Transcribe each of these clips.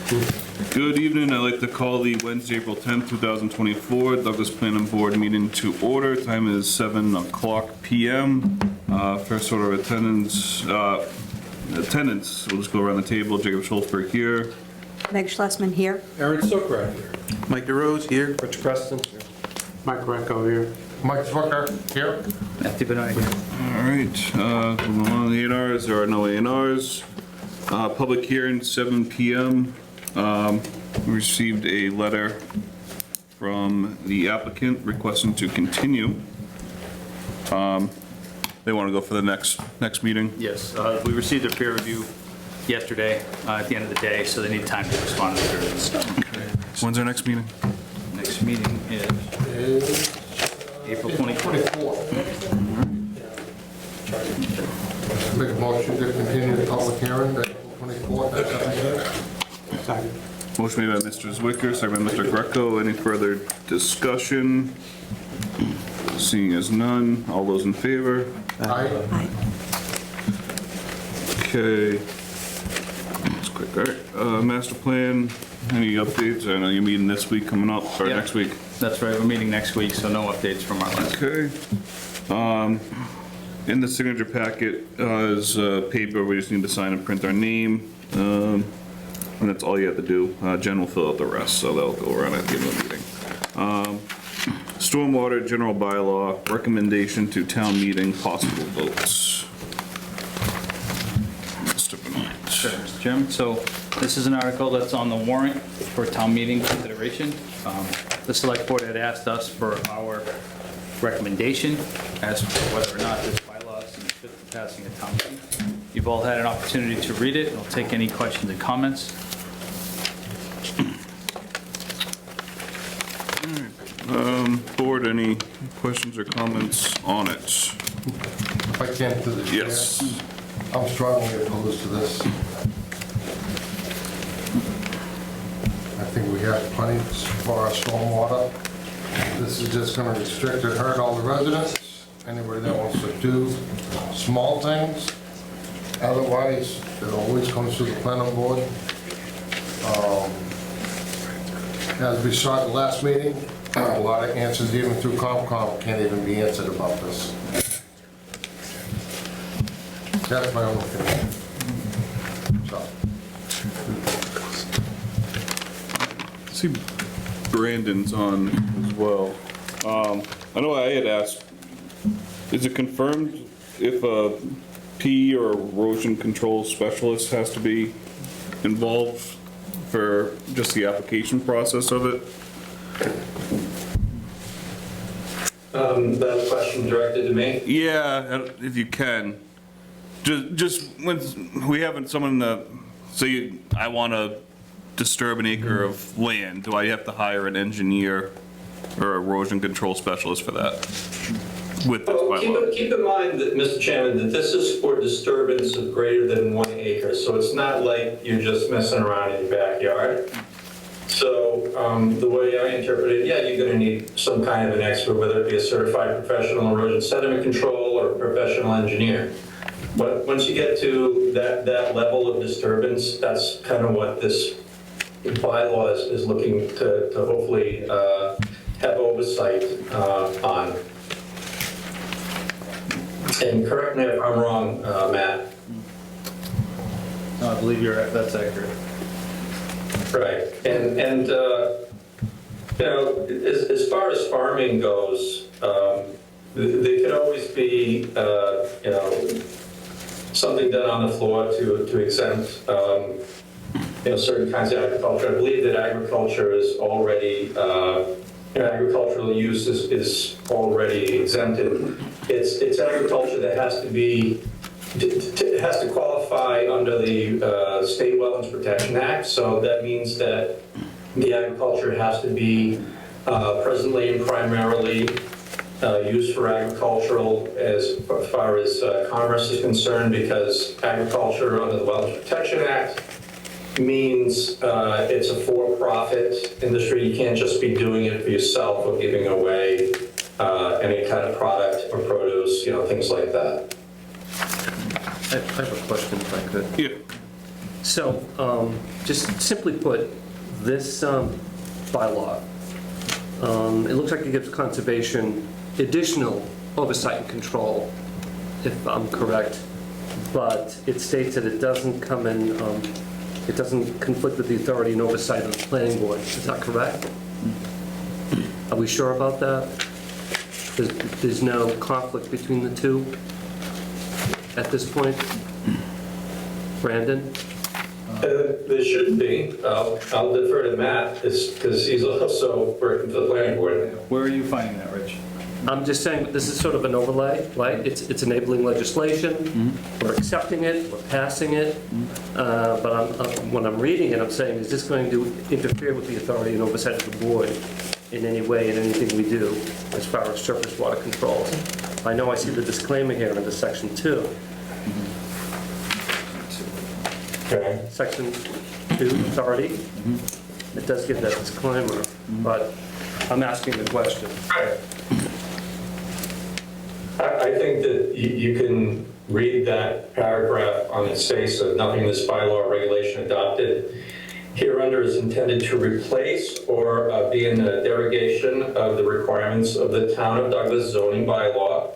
Good evening. I'd like to call the Wednesday, April 10th, 2024 Douglas Planning Board meeting to order. Time is 7:00 p.m. First order of attendance. We'll just go around the table. Jacob Schultzberg here. Meg Schlesman here. Aaron Sokrat here. Mike DeRose here. Rich Preston here. Mike Renko here. Mike Zwicker here. Matthew Benoit here. All right. On the A&Rs, there are no A&Rs. Public hearing, 7 p.m. We received a letter from the applicant requesting to continue. They want to go for the next meeting. Yes, we received their peer review yesterday at the end of the day, so they need time to respond to the peer review. When's our next meeting? Next meeting is April 24th. Make a motion to continue the public hearing, April 24th at 7 p.m. Motion made by Mr. Zwicker, second by Mr. Greco. Any further discussion? Seeing as none, all those in favor? Aye. Aye. Okay. That's quick. All right. Master plan, any updates? I know you're meeting this week coming up, or Yeah. next week. That's right, we're meeting next week, so no updates from our last. Okay. In the signature packet is paper. We just need to sign and print our name. And that's all you have to do. Jen will fill out the rest, so they'll go around at the end of the meeting. Stormwater general bylaw, recommendation to town meeting, possible votes. Mr. Benoit. Sure, Mr. Chairman. So this is an article that's on the warrant for town meeting consideration. The select board had asked us for our recommendation as to whether or not this bylaw is fit for passing a town meeting. You've all had an opportunity to read it. I'll take any questions and comments. Board, any questions or comments on it? If I can, to the chair. Yes. I'm strongly opposed to this. I think we have plenty for our stormwater. This is just gonna restrict and hurt all the residents, anybody that wants to do small things. Otherwise, it always comes to the planning board. As we saw at the last meeting, a lot of answers even through COMCOM can't even be answered about this. That's my own opinion. So, See Brandon's on as well. I know I had asked, is it confirmed if a P or erosion control specialist has to be involved for just the application process of it? That question directed to me? Yeah, if you can. Just when we have someone, say I want to disturb an acre of land, do I have to hire an engineer or erosion control specialist for that? With this Well, bylaw? keep in mind that, Mr. Chairman, that this is for disturbance of greater than 1 acre, so it's not like you're just messing around in your backyard. So the way I interpret it, yeah, you're gonna need some kind of an expert, whether it be a certified professional erosion sediment control or a professional engineer. But once you get to that level of disturbance, that's kind of what this bylaw is looking to hopefully have oversight on. And correct me if I'm wrong, Matt. No, I believe that's accurate. Right, and you know, as far as farming goes, there could always be, you know, something done on the floor to exempt, you know, certain kinds of agriculture. I believe that agriculture is already, you know, agricultural use is already exempted. It's agriculture that has to be, it has to qualify under the State Wetlands Protection Act, so that means that the agriculture has to be presently and primarily used for agricultural as far as commerce is concerned, because agriculture under the Wetlands Protection Act means it's a for-profit industry. You can't just be doing it for yourself or giving away any kind of product or produce, you know, things like that. I have a question if I could. Yeah. So, just simply put, this bylaw, it looks like it gives conservation additional oversight and control, if I'm correct, but it states that it doesn't come in, it doesn't conflict with the authority and oversight of the planning board. Is that correct? Are we sure about that? There's no conflict between the two at this point? Brandon? There should be. I'll defer to Matt, because he's also working for the planning board. Where are you finding that, Rich? I'm just saying, this is sort of an overlay, right? It's enabling legislation, we're accepting it, we're passing it, but when I'm reading it, I'm saying, is this going to interfere with the authority and oversight of the board in any way, in anything we do, as far as surface water controls? I know I see the disclaimer here under section 2. Okay. Section 2, authority, it does give that disclaimer, but I'm asking the question. I think that you can read that paragraph on its face of nothing in this bylaw or regulation adopted hereunder is intended to replace or be in a derogation of the requirements of the Town of Douglas zoning bylaw,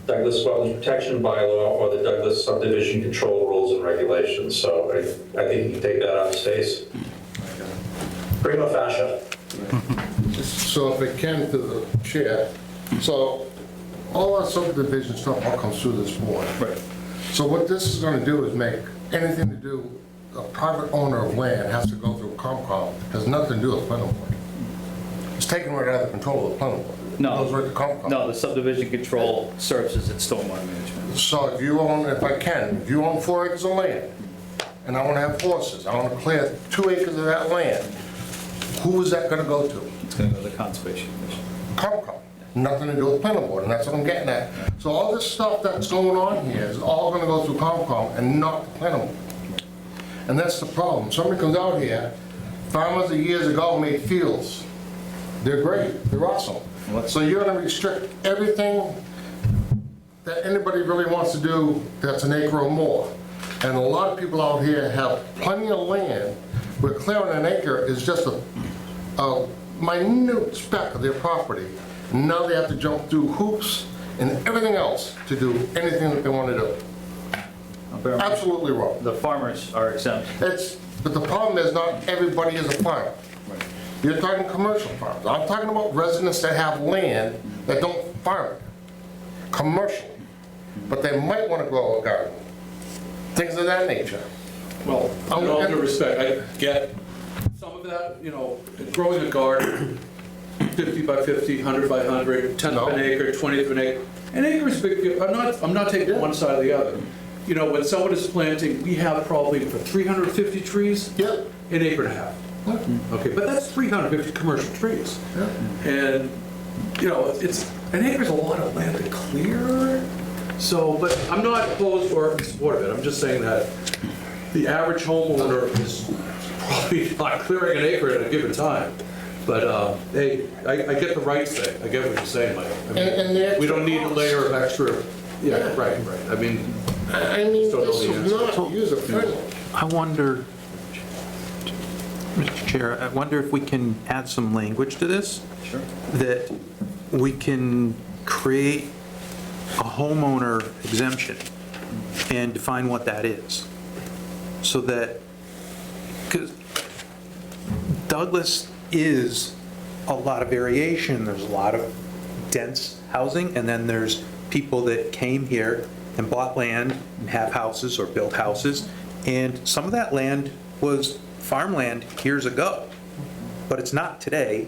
Douglas Wetlands Protection Bylaw, or the Douglas Subdivision Control Rules and Regulations. So I think you can take that on its face. Prima facie. So if it can, to the chair, so all our subdivision stuff all comes through this board. Right. So what this is gonna do is make anything to do, a private owner of land has to go through COMCOM, has nothing to do with planning board. It's taken right out of the control of the planning board. It No. goes right to COMCOM. No, the subdivision control services at stormwater management. So if you own, if I can, if you own 4 acres of land, and I wanna have horses, I wanna clear 2 acres of that land, who is that gonna go to? It's going to go to the Conservation Commission. COMCOM, nothing to do with planning board, and that's what I'm getting at. So all this stuff that's going on here is all gonna go through COMCOM and not the planning board. And that's the problem. Somebody comes out here, farmers of years ago made fields. They're great, they're awesome. So you're gonna restrict everything that anybody really wants to do that's an acre or more. And a lot of people out here have plenty of land where clearing an acre is just a minute speck of their property. Now they have to jump through hoops and everything else to do anything that they want to do. Absolutely wrong. The farmers are exempt. But the problem is not everybody is a farmer. You're talking commercial farms. I'm talking about residents that have land that don't farm it, commercial. But they might want to grow a garden, things of that nature. Well, in all due respect, I get some of that, growing a garden, 50 by 50, 100 by 100, 10th of an acre, 20th of an acre. An acre is a big deal. I'm not taking one side or the other. When someone is planting, we have probably for 350 trees, Yep. an acre and a half. Okay, but that's 350 commercial trees. And, an acre's a lot of land to clear. So, but I'm not opposed or in support of it. I'm just saying that the average homeowner is probably not clearing an acre at a given time. But, hey, I get the rights thing. I get what you're saying, Mike. I mean, And the we don't extra need a cost. layer of extra, yeah, right. I mean, I mean, Still this don't is need not user-friendly. I wonder, Mr. Chair, I wonder if we can add some language to this? Sure. That we can create a homeowner exemption and define what that is. So that, because Douglas is a lot of variation, there's a lot of dense housing, and then there's people that came here and bought land and have houses or built houses, and some of that land was farmland years ago, but it's not today,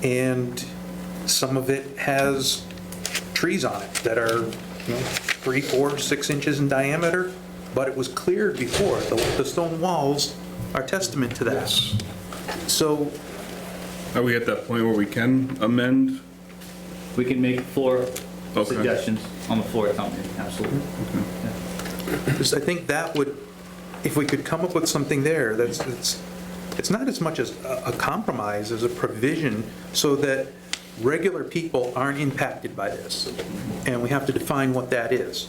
and some of it has trees on it that are 3, 4, 6 inches in diameter, but it was cleared before. The stone walls are testament to that. So, Are we at that point where we can amend? We can make floor Okay. suggestions on the floor at town meeting, absolutely. because I think that would, if we could come up with something there, it's not as much as a compromise as a provision so that regular people aren't impacted by this. And we have to define what that is.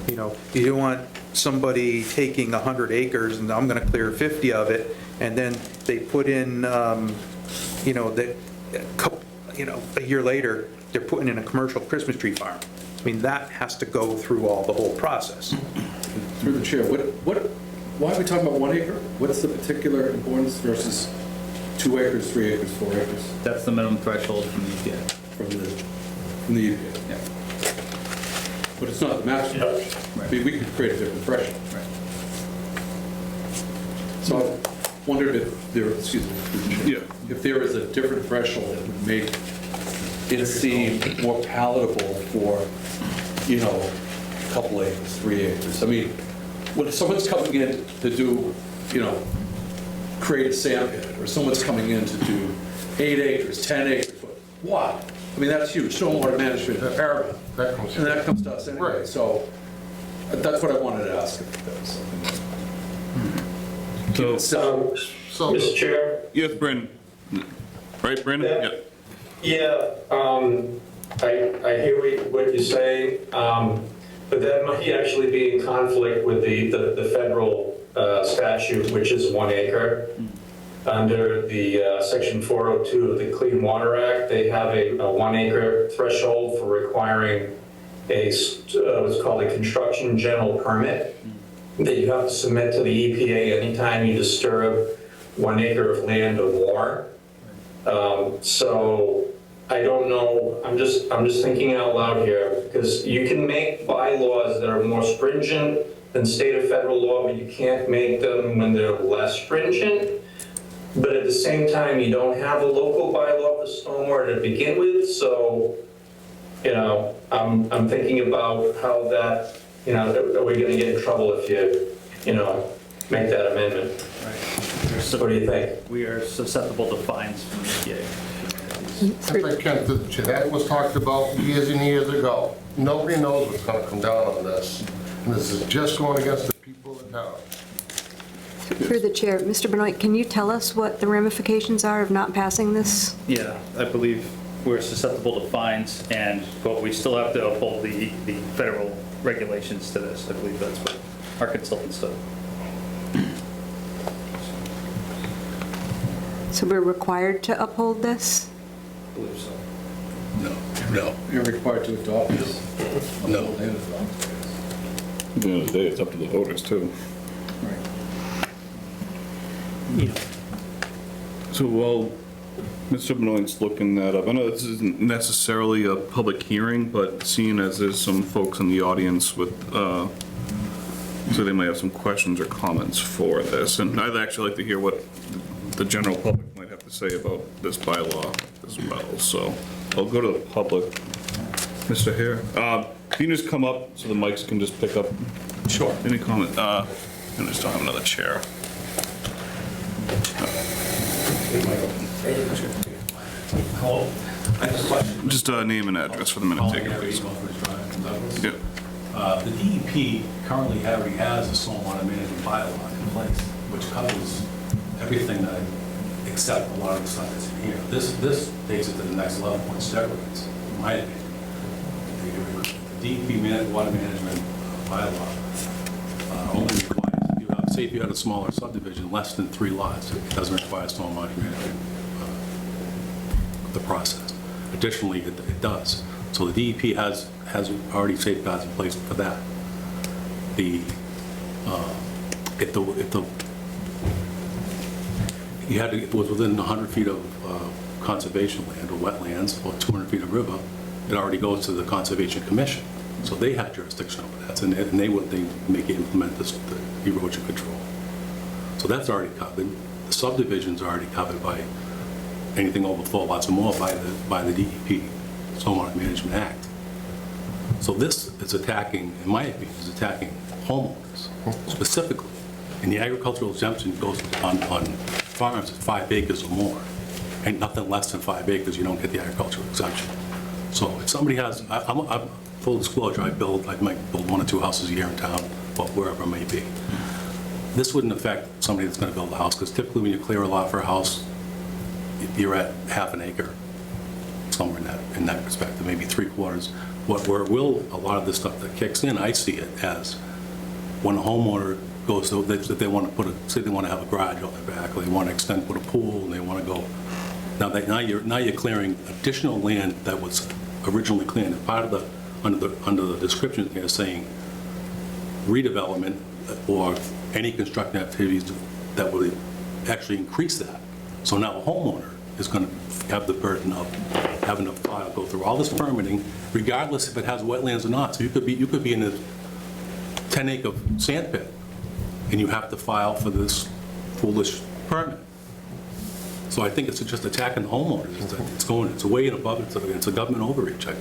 You don't want somebody taking 100 acres and I'm going to clear 50 of it, and then they put in, a year later, they're putting in a commercial Christmas tree farm. I mean, that has to go through the whole process. Through the chair, why are we talking about 1 acre? What's the particular importance versus 2 acres, 3 acres, 4 acres That's the minimum threshold from the EPA. from the EPA? Yeah. But it's not the maximum. I mean, we could create a different threshold. Right. So I wondered if there, excuse me, Yeah. if there is a different threshold that would make it seem more palatable for, a couple acres, 3 acres. I mean, when someone's coming in to do, create a sand pit, or someone's coming in to do 8 acres, 10 acres, why? I mean, that's huge, stormwater management, paramount. That comes. And that comes to us anyway, Right. so that's what I wanted to ask, if that was something. So, So, Mr. Chair? yes, Brandon. Right, Brandon? Yeah. Yeah, I hear what you're saying, but that might actually be in conflict with the federal statute, which is 1 acre. Under the Section 402 of the Clean Water Act, they have a 1 acre threshold for requiring what's called a construction general permit that you have to submit to the EPA anytime you disturb 1 acre of land or more. So I don't know, I'm just thinking out loud here, because you can make bylaws that are more stringent than state or federal law, but you can't make them when they're less stringent. But at the same time, you don't have a local bylaw for stormwater to begin with, so, I'm thinking about how that, are we gonna get in trouble if you, make that amendment? What do you think? We are susceptible to fines from the EPA. I think, Ken, through the chair, that was talked about years and years ago. Nobody knows what's gonna come down on this. And this is just going against the people of the town. Through the chair, Mr. Benoit, can you tell us what the ramifications are of not passing this? Yeah, I believe we're susceptible to fines, but we still have to uphold the federal regulations to this. I believe that's what our consultants said. So we're required to uphold this? I believe so. No. You're required to adopt this. No. At the end of the day, it's up to the voters, too. So while Mr. Benoit's looking that up, I know this isn't necessarily a public hearing, but seeing as there's some folks in the audience with, so they might have some questions or comments for this, and I'd actually like to hear what the general public might have to say about this bylaw as well, so I'll go to the public. Mr. Hare, can you just come up so the mics can just pick up? Sure. Any comment? I just don't have another chair. Hello? I have a question. Just name and address for the minute taker, please. Yeah. The DEP currently already has a stormwater management bylaw in place, which covers everything that, except a lot of the stuff that's in here. This takes it to the next level on steroids, in my opinion. The DEP water management bylaw only requires, say if you had a smaller subdivision, less than 3 lots, it doesn't require stormwater management, the process. Additionally, it does. So the DEP has already safeguards in place for that. If it was within 100 feet of conservation land or wetlands or 200 feet of river, it already goes to the Conservation Commission. So they have jurisdiction over that, and they make it implement the erosion control. So that's already covered. The subdivisions are already covered by anything over 4 lots or more by the DEP, Stormwater Management Act. So this is attacking, in my opinion, is attacking homeowners specifically. And the agricultural exemption goes on farms at 5 acres or more. And nothing less than 5 acres, you don't get the agricultural exemption. So if somebody has, I'm full disclosure, I might build 1 or 2 houses a year in town, but wherever it may be. This wouldn't affect somebody that's going to build a house, because typically when you clear a lot for a house, you're at half an acre, somewhere in that perspective, maybe 3/4. Where will a lot of this stuff that kicks in, I see it as when a homeowner goes to, that they want to put a, say they want to have a garage on their back, or they want to extend, put a pool, and they want to go, now you're clearing additional land that was originally cleared. And part of the, under the description, they're saying redevelopment or any construction activities that would actually increase that. So now a homeowner is going to have the burden of having to file, go through all this permitting, regardless if it has wetlands or not. So you could be in a 10-acre sand pit, and you have to file for this foolish permit. So I think it's just attacking the homeowners. It's way and above, it's a government overreach. I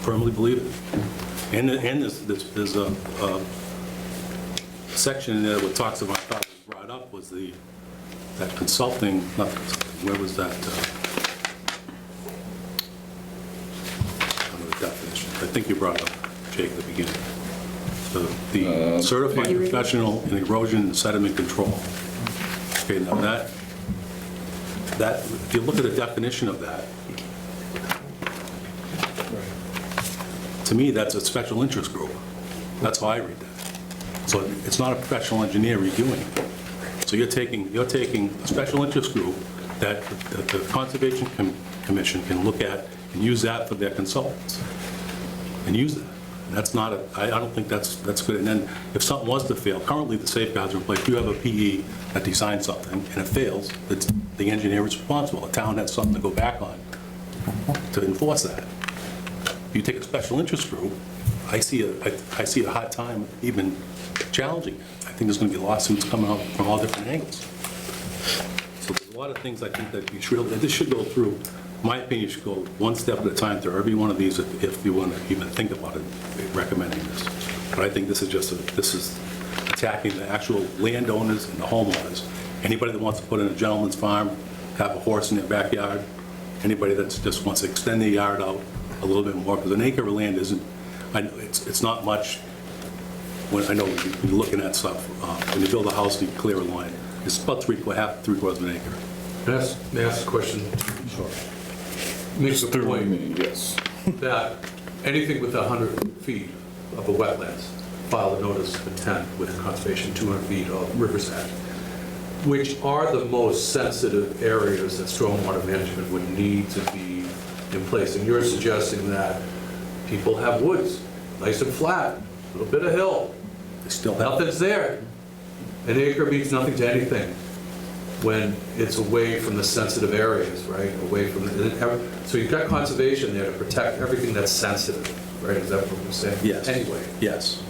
firmly believe it. And there's a section in there that talks about, I thought was brought up, was that consulting, not consulting, where was that? Under the definition. I think you brought up, Jake, at the beginning. The certified professional in erosion and sediment control. Okay, now that, if you look at the definition of that, to me, that's a special interest group. That's how I read that. So it's not a professional engineer reviewing it. So you're taking a special interest group that the Conservation Commission can look at and use that for their consultants, and use that. And that's not I don't think that's good. And then if something was to fail, currently the safeguards are in place. If you have a PE that designs something and it fails, the engineer is responsible. The town has something to go back on to enforce that. If you take a special interest group, I see a hard time even challenging it. I think there's going to be lawsuits coming out from all different angles. So there's a lot of things I think that you should, this should go through, in my opinion, you should go one step at a time through every one of these if you want to even think about it, recommending this. But I think this is attacking the actual landowners and the homeowners. Anybody that wants to put in a gentleman's farm, have a horse in their backyard, anybody that just wants to extend their yard out a little bit more, because an acre of land isn't, it's not much. When I know you're looking at stuff, when you build a house, you clear a line. It's about three-quarters of an acre. May I ask a question? Sure. Makes the point Yes. that anything within 100 feet of a wetlands, file a notice of intent with conservation 200 feet of Rivers Act, which are the most sensitive areas that stormwater management would need to be in place. And you're suggesting that people have woods, nice and flat, a little bit of hill, They still have, nothing's there. An acre means nothing to anything when it's away from the sensitive areas, right? Away from so you've got conservation there to protect everything that's sensitive, right? Is that what we're saying? yes. Anyway. Yes.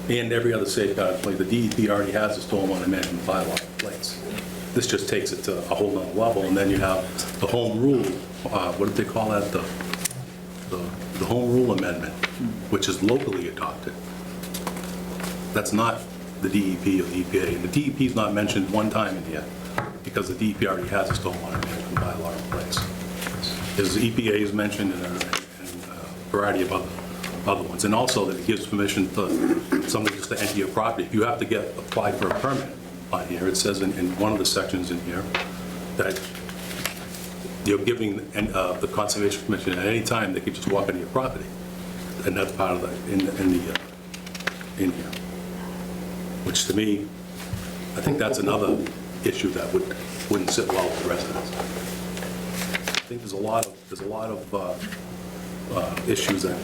And every other safeguard, like the DEP already has a stormwater management bylaw in place. This just takes it to a whole nother level, and then you have the home rule, what do they call that? The home rule amendment, which is locally adopted. That's not the DEP or the EPA. And the DEP is not mentioned one time in here, because the DEP already has a stormwater management bylaw in place. There's EPA is mentioned and a variety of other ones. And also that it gives permission for somebody just to enter your property. If you have to apply for a permit on here, it says in one of the sections in here that you're giving the Conservation Commission at any time, they could just walk into your property. And that's part of in here. Which to me, I think that's another issue that wouldn't sit well with the residents. I think there's a lot of issues that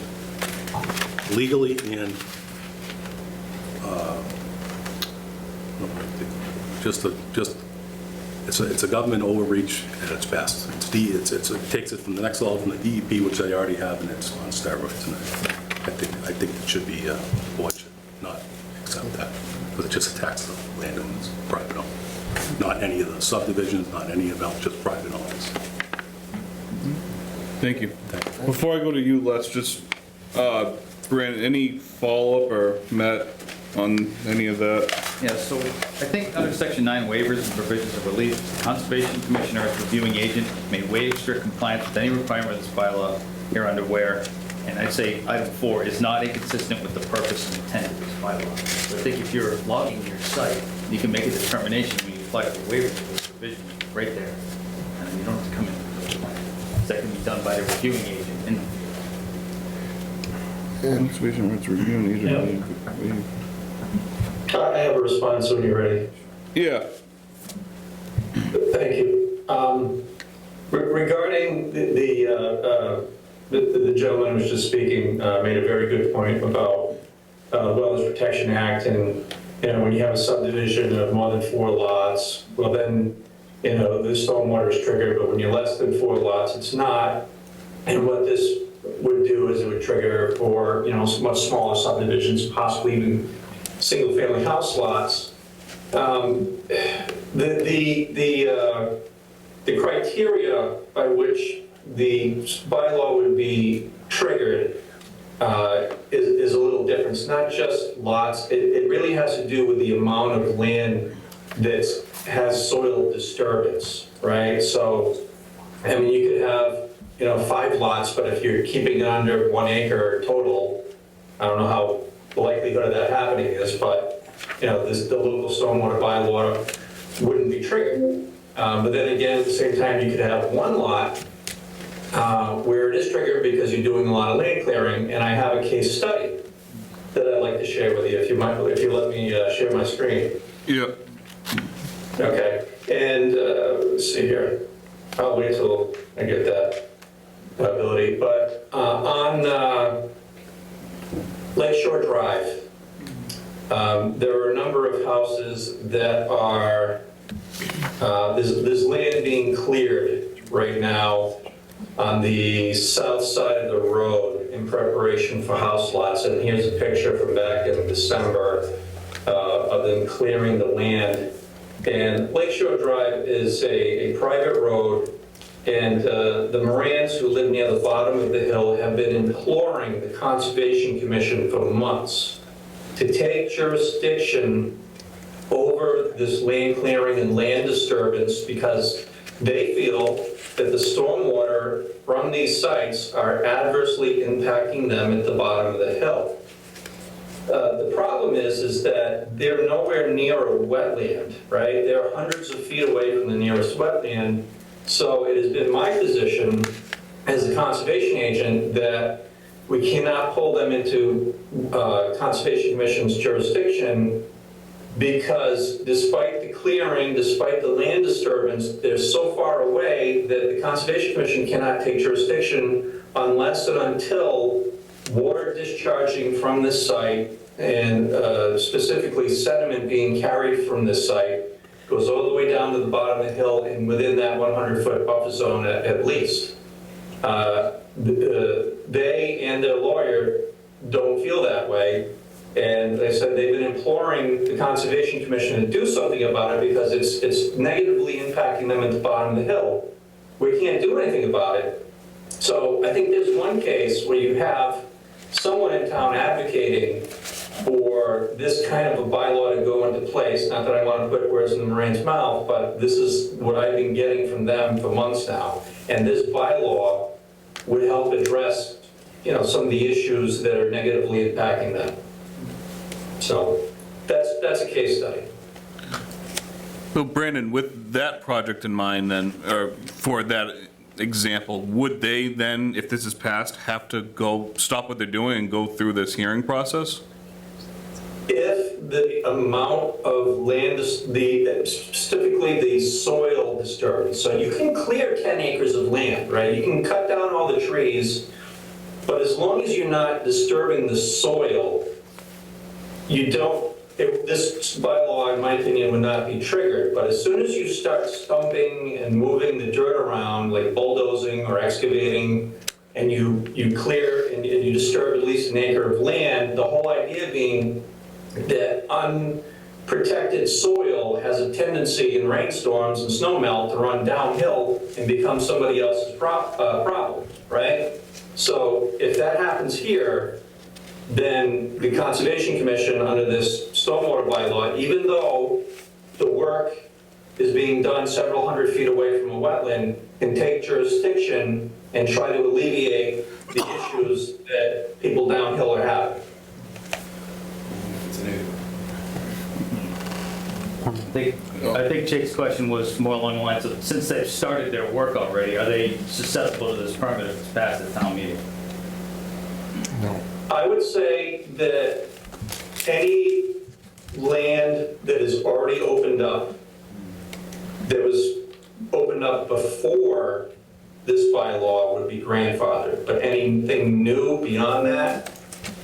legally and it's a government overreach at its best. It takes it from the next level from the DEP, which they already have, and it's on steroids. And I think it should be board should not accept that, because it just attacks the landowners, private owners. Not any of the subdivisions, not any of them, just private owners. Thank you. Before I go to you, Les, just, Brandon, any follow-up or Matt on any of that? Yeah, so I think under Section 9 waivers and provisions of relief, the Conservation Commissioner as reviewing agent may waive strict compliance with any requirement of this bylaw hereunder where, and I'd say item 4 is not inconsistent with the purpose and intent of this bylaw. So I think if you're logging your site, you can make a determination when you apply for waivers of those provisions right there. And you don't have to come in with the plan. That can be done by the reviewing agent in the field. Conservation rights review and agent. I have a response when you're ready. Yeah, Thank you. Regarding the gentleman who was just speaking, made a very good point about Wetlands Protection Act, and, when you have a subdivision of more than 4 lots, well then, the stormwater is triggered, but when you're less than 4 lots, it's not. And what this would do is it would trigger for, much smaller subdivisions, possibly even single-family house lots. The criteria by which the bylaw would be triggered is a little different. It's not just lots. It really has to do with the amount of land that has soil disturbance, right? So, I mean, you could have, 5 lots, but if you're keeping it under 1 acre total, I don't know how the likelihood of that happening is, but, the local stormwater bylaw wouldn't be triggered. But then again, at the same time, you could have 1 lot where it is triggered because you're doing a lot of land clearing, and I have a case study that I'd like to share with you, if you let me share my screen. yeah. Okay, and let's see here. I'll wait till I get that ability. But on Lakeshore Drive, there are a number of houses that are, there's land being cleared right now on the south side of the road in preparation for house lots. And here's a picture from back in December of them clearing the land. And Lakeshore Drive is a private road, and the Morans who live near the bottom of the hill have been imploring the Conservation Commission for months to take jurisdiction over this land clearing and land disturbance, because they feel that the stormwater from these sites are adversely impacting them at the bottom of the hill. The problem is that they're nowhere near a wetland, right? They're hundreds of feet away from the nearest wetland. So it has been my position as a conservation agent that we cannot pull them into Conservation Commission's jurisdiction, because despite the clearing, despite the land disturbance, they're so far away that the Conservation Commission cannot take jurisdiction unless and until water discharging from this site, and specifically sediment being carried from this site, goes all the way down to the bottom of the hill and within that 100-foot buffer zone at least. They and their lawyer don't feel that way, and they said they've been imploring the Conservation Commission to do something about it because it's negatively impacting them at the bottom of the hill. We can't do anything about it. So I think there's one case where you have someone in town advocating for this kind of a bylaw to go into place. Not that I want to put words in the Moran's mouth, but this is what I've been getting from them for months now. And this bylaw would help address, some of the issues that are negatively impacting them. So that's a case study. So Brandon, with that project in mind then, or for that example, would they then, if this is passed, have to go stop what they're doing and go through this hearing process? If the amount of land, specifically the soil disturbance, so you can clear 10 acres of land, right? You can cut down all the trees, but as long as you're not disturbing the soil, this bylaw, in my opinion, would not be triggered. But as soon as you start stumping and moving the dirt around, like bulldozing or excavating, and you clear and you disturb at least an acre of land, the whole idea being that unprotected soil has a tendency in rainstorms and snowmelt to run downhill and become somebody else's problem, right? So if that happens here, then the Conservation Commission, under this stormwater bylaw, even though the work is being done several hundred feet away from a wetland, can take jurisdiction and try to alleviate the issues that people downhill are having. I think Jake's question was more along the lines of, since they've started their work already, are they susceptible to this permit if it's passed at town meeting? No. I would say that any land that is already opened up, that was opened up before this bylaw would be grandfathered, but anything new beyond that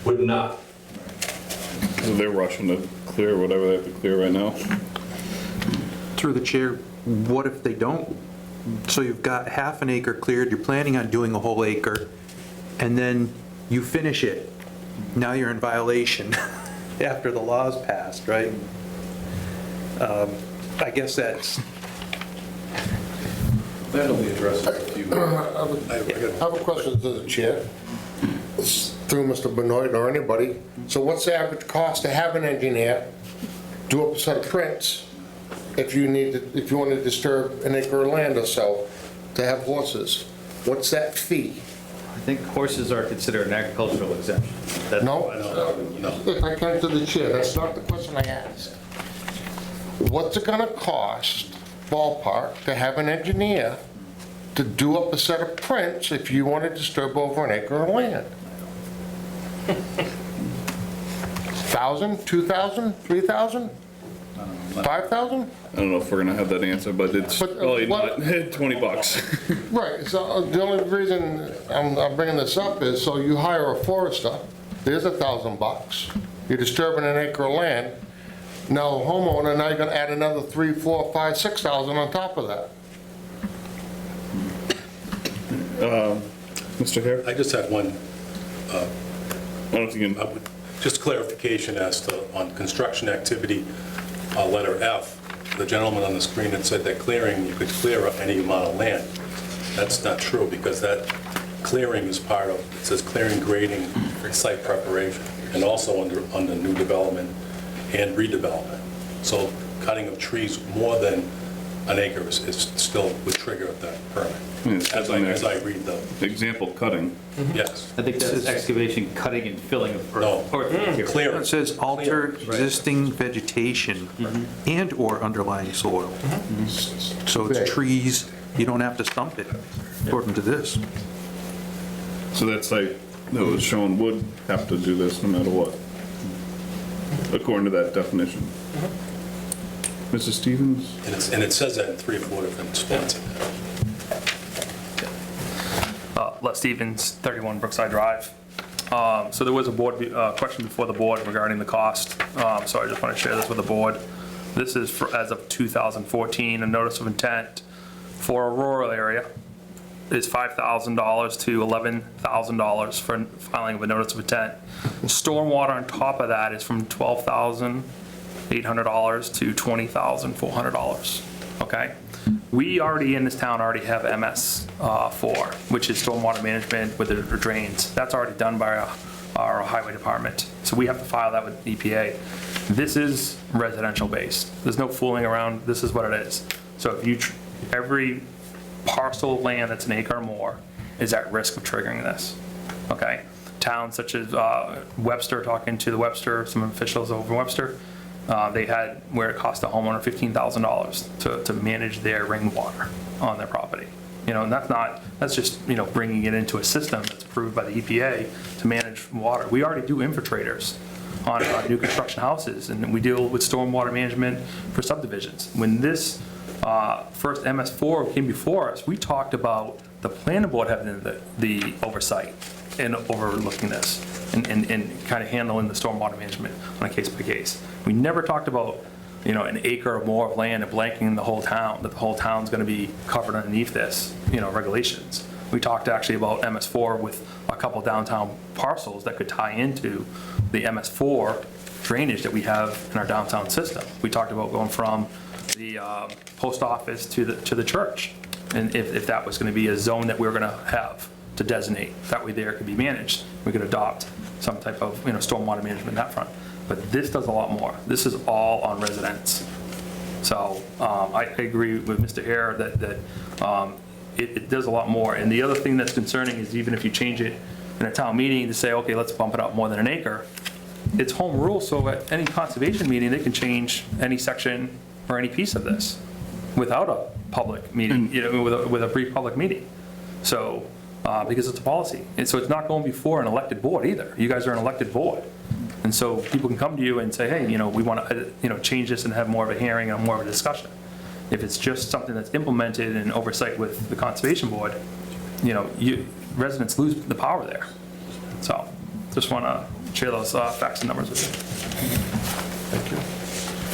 would not. So they're rushing to clear whatever they have to clear right now. Through the chair, what if they don't? So you've got half an acre cleared, you're planning on doing a whole acre, and then you finish it. Now you're in violation after the law's passed, right? I guess that's, That'll be addressed in a few. I have a question to the chair, through Mr. Benoit or anybody. So what's the average cost to have an engineer do up a set of prints if you want to disturb an acre of land or so to have horses? What's that fee? I think horses are considered an agricultural exemption. That's- No? No. If I come to the chair, that's not the question I asked. What's it gonna cost, ballpark, to have an engineer to do up a set of prints if you want to disturb over an acre of land? 1,000, 2,000, 3,000, 5,000? I don't know if we're gonna have that answer, but it's But, probably what- not 20 bucks. Right, so the only reason I'm bringing this up is so you hire a forester, there's $1,000. You're disturbing an acre of land. Now, homeowner, now you're gonna add another 3, 4, 5, 6,000 on top of that. Mr. Hare? I just had one, I don't know if you can, just clarification as to, on construction activity, letter F, the gentleman on the screen had said that clearing, you could clear up any amount of land. That's not true, because that clearing is part of, it says clearing, grading, site preparation, and also under new development and redevelopment. So cutting of trees more than an acre is still would trigger that permit. As I read the, example cutting. yes. I think that's excavation, cutting and filling of earth. No. Or Clearing. it says alter existing vegetation and/or underlying soil. So it's trees, you don't have to stump it, according to this. So that site that was shown would have to do this no matter what, according to that definition. Mrs. Stevens? And it says that in 3 or 4 different spots in there. Les Stevens, 31 Brookside Drive. So there was a board question before the board regarding the cost, so I just want to share this with the board. This is for, as of 2014, a notice of intent for a rural area is $5,000 to $11,000 for filing of a notice of intent. Stormwater on top of that is from $12,800 to $20,400, okay? We already, in this town, already have MS4, which is stormwater management with the drains. That's already done by our highway department. So we have to file that with EPA. This is residential based. There's no fooling around. This is what it is. So if you, every parcel of land that's an acre or more is at risk of triggering this, okay? Towns such as Webster, talking to the Webster, some officials over in Webster, they had where it cost a homeowner $15,000 to manage their rainwater on their property. You know, and that's just, you know, bringing it into a system that's approved by the EPA to manage water. We already do infiltrators on new construction houses, and we deal with stormwater management for subdivisions. When this first MS4 came before us, we talked about the planning board having the oversight and overlooking this and kind of handling the stormwater management on a case by case. We never talked about, you know, an acre or more of land and blanking the whole town, that the whole town's going to be covered underneath this, you know, regulations. We talked actually about MS4 with a couple downtown parcels that could tie into the MS4 drainage that we have in our downtown system. We talked about going from the post office to the church, and if that was going to be a zone that we were going to have to designate, that way there could be managed. We could adopt some type of, you know, stormwater management in that front. But this does a lot more. This is all on residents. So I agree with Mr. Hare that it does a lot more. And the other thing that's concerning is even if you change it in a town meeting to say, okay, let's bump it up more than an acre, it's home rule, so at any conservation meeting, they can change any section or any piece of this without a public meeting, you know, with a brief public meeting. So, because it's a policy. And so it's not going before an elected board either. You guys are an elected board. And so people can come to you and say, hey, we want to, change this and have more of a hearing and more of a discussion. If it's just something that's implemented and oversight with the Conservation Board, residents lose the power there. So just want to share those facts and numbers with you.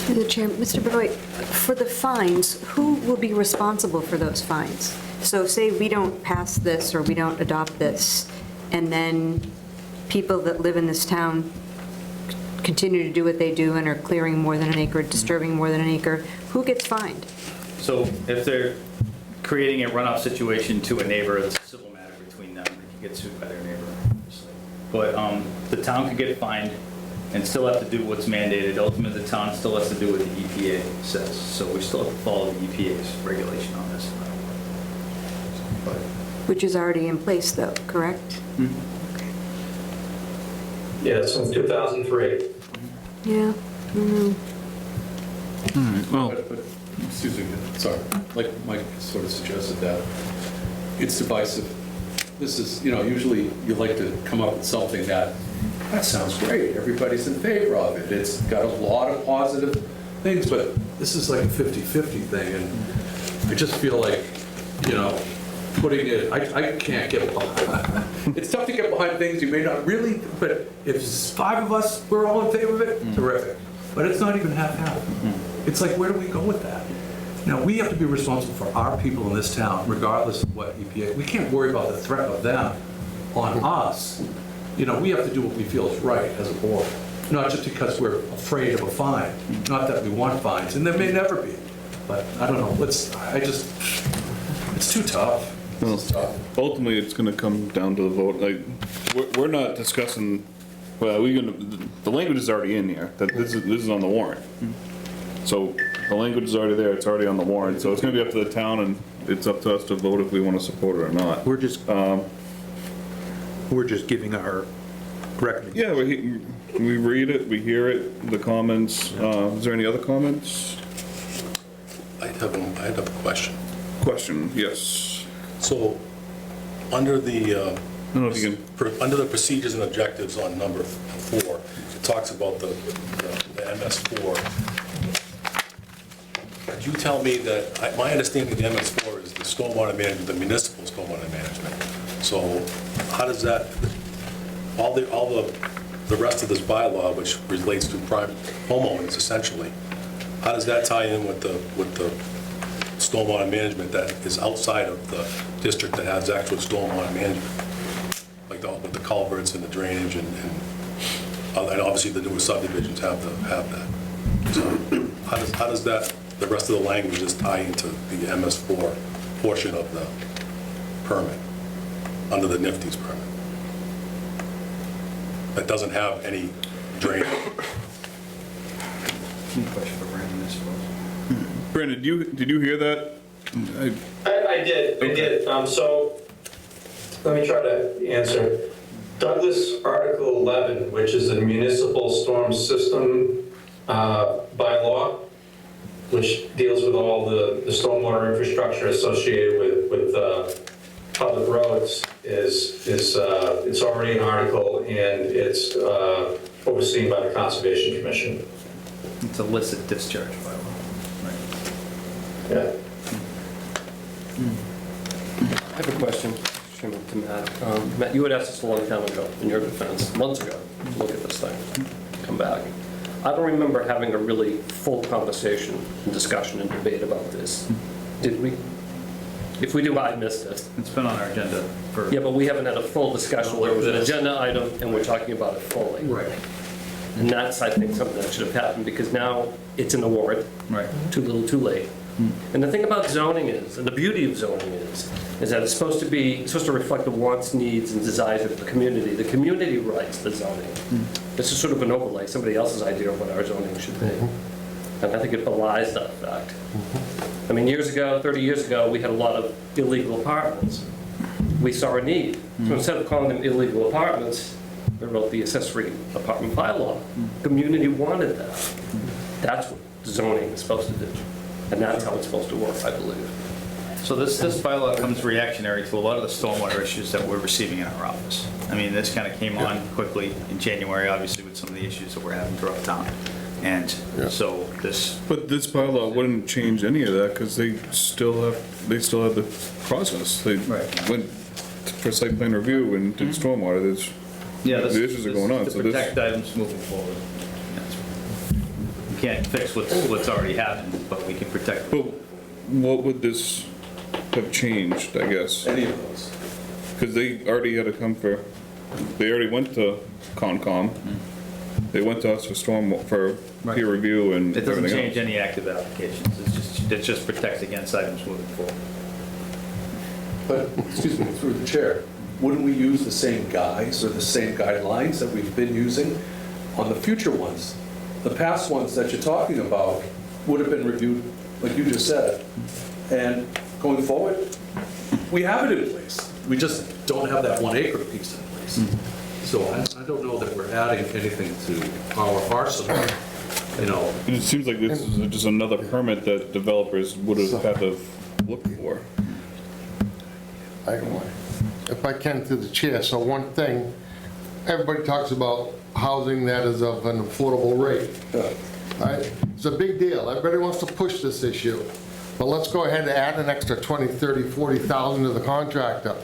Through the chair, Mr. Benoit, for the fines, who will be responsible for those fines? So say we don't pass this or we don't adopt this, and then people that live in this town continue to do what they do and are clearing more than an acre, disturbing more than an acre, who gets fined? So if they're creating a runoff situation to a neighbor, it's a civil matter between them, they can get sued by their neighbor. But the town could get fined and still have to do what's mandated. Ultimately, the town still has to do what the EPA says. So we still have to follow the EPA's regulation on this. But Which is already in place though, correct? Yeah, it's from 2003. Yeah. Well, But, excuse me, sorry, like Mike sort of suggested that, it's divisive. This is, usually you like to come up with something that sounds great, everybody's in favor of it, it's got a lot of positive things, but this is like a 50-50 thing, and I just feel like, putting it, I can't get behind. It's tough to get behind things you may not really, but if 5 of us were all in favor of it, terrific. But it's not even half-half. It's like, where do we go with that? Now, we have to be responsible for our people in this town, regardless of what EPA, we can't worry about the threat of them on us. We have to do what we feel is right as a board, not just because we're afraid of a fine, not that we want fines, and there may never be. But I don't know, it's too tough. It's tough. ultimately, it's gonna come down to the vote. Like, we're not discussing, well, the language is already in here, that this is on the warrant. So the language is already there, it's already on the warrant, so it's gonna be up to the town, and it's up to us to vote if we wanna support it or not. We're just giving our recommendation. Yeah, we read it, we hear it, the comments. Is there any other comments? I have a question. Question, yes. So, under the, I don't know if you can, under the procedures and objectives on number 4, it talks about the MS4. Could you tell me that, my understanding of the MS4 is the stormwater management, the municipal stormwater management. So how does that, all the rest of this bylaw, which relates to private homeowners essentially, how does that tie in with the stormwater management that is outside of the district that has actual stormwater management? Like with the culverts and the drainage and obviously the newer subdivisions have that. So how does that, the rest of the language just tie into the MS4 portion of the permit, under the NIFTY's permit? That doesn't have any drainage. question for Brandon, I suppose. Brandon, did you hear that? I did. So let me try to answer. Douglas Article 11, which is the municipal storm system bylaw, which deals with all the stormwater infrastructure associated with public roads, is it's already an article, and it's overseen by the Conservation Commission. It's a illicit discharge bylaw. Yeah. I have a question, Chairman, to Matt. Matt, you had asked us a long time ago, in your defense, months ago, to look at this thing, come back. I don't remember having a really full conversation and discussion and debate about this. Did we? If we do, I missed it. It's been on our agenda for. Yeah, but we haven't had a full discussion where it was an agenda item and we're talking about it fully. Right. And that's, I think, something that should have happened because now it's in the warrant. Right. Too little, too late. And the thing about zoning is, and the beauty of zoning is that it's supposed to reflect the wants, needs, and desires of the community. The community writes the zoning. This is sort of an overlay, somebody else's idea of what our zoning should be. And I think it belies that fact. I mean, 30 years ago, we had a lot of illegal apartments. We saw a need. So instead of calling them illegal apartments, we wrote the accessory apartment bylaw. Community wanted that. That's what zoning is supposed to do. And that's how it's supposed to work, I believe. So this bylaw comes reactionary to a lot of the stormwater issues that we're receiving in our office. I mean, this kind of came on quickly in January, obviously with some of the issues that we're having throughout town. And so this, But this bylaw wouldn't change any of that, because they still have the process. They Right. went for site plan review and did stormwater, there's, yeah, this. the issues are going on, To so this. protect items moving forward. We can't fix what's already happened, but we can protect. But what would this have changed, I guess? Any of those. Because they already had to come they already went to Concom. They went to us for Right. peer review and It doesn't everything change else. any active applications, it just protects against items moving forward. But, excuse me, through the chair, wouldn't we use the same guides or the same guidelines that we've been using on the future ones? The past ones that you're talking about would have been reviewed, like you just said, and going forward, we have it in place. We just don't have that 1 acre piece in place. So I don't know that we're adding anything to our arsenal, you know. It seems like this is just another permit that developers would have had to look for. If I can through the chair, so one thing, everybody talks about housing that is of an affordable rate. Right? It's a big deal, everybody wants to push this issue, but let's go ahead and add an extra 20, 30, 40,000 to the contractor.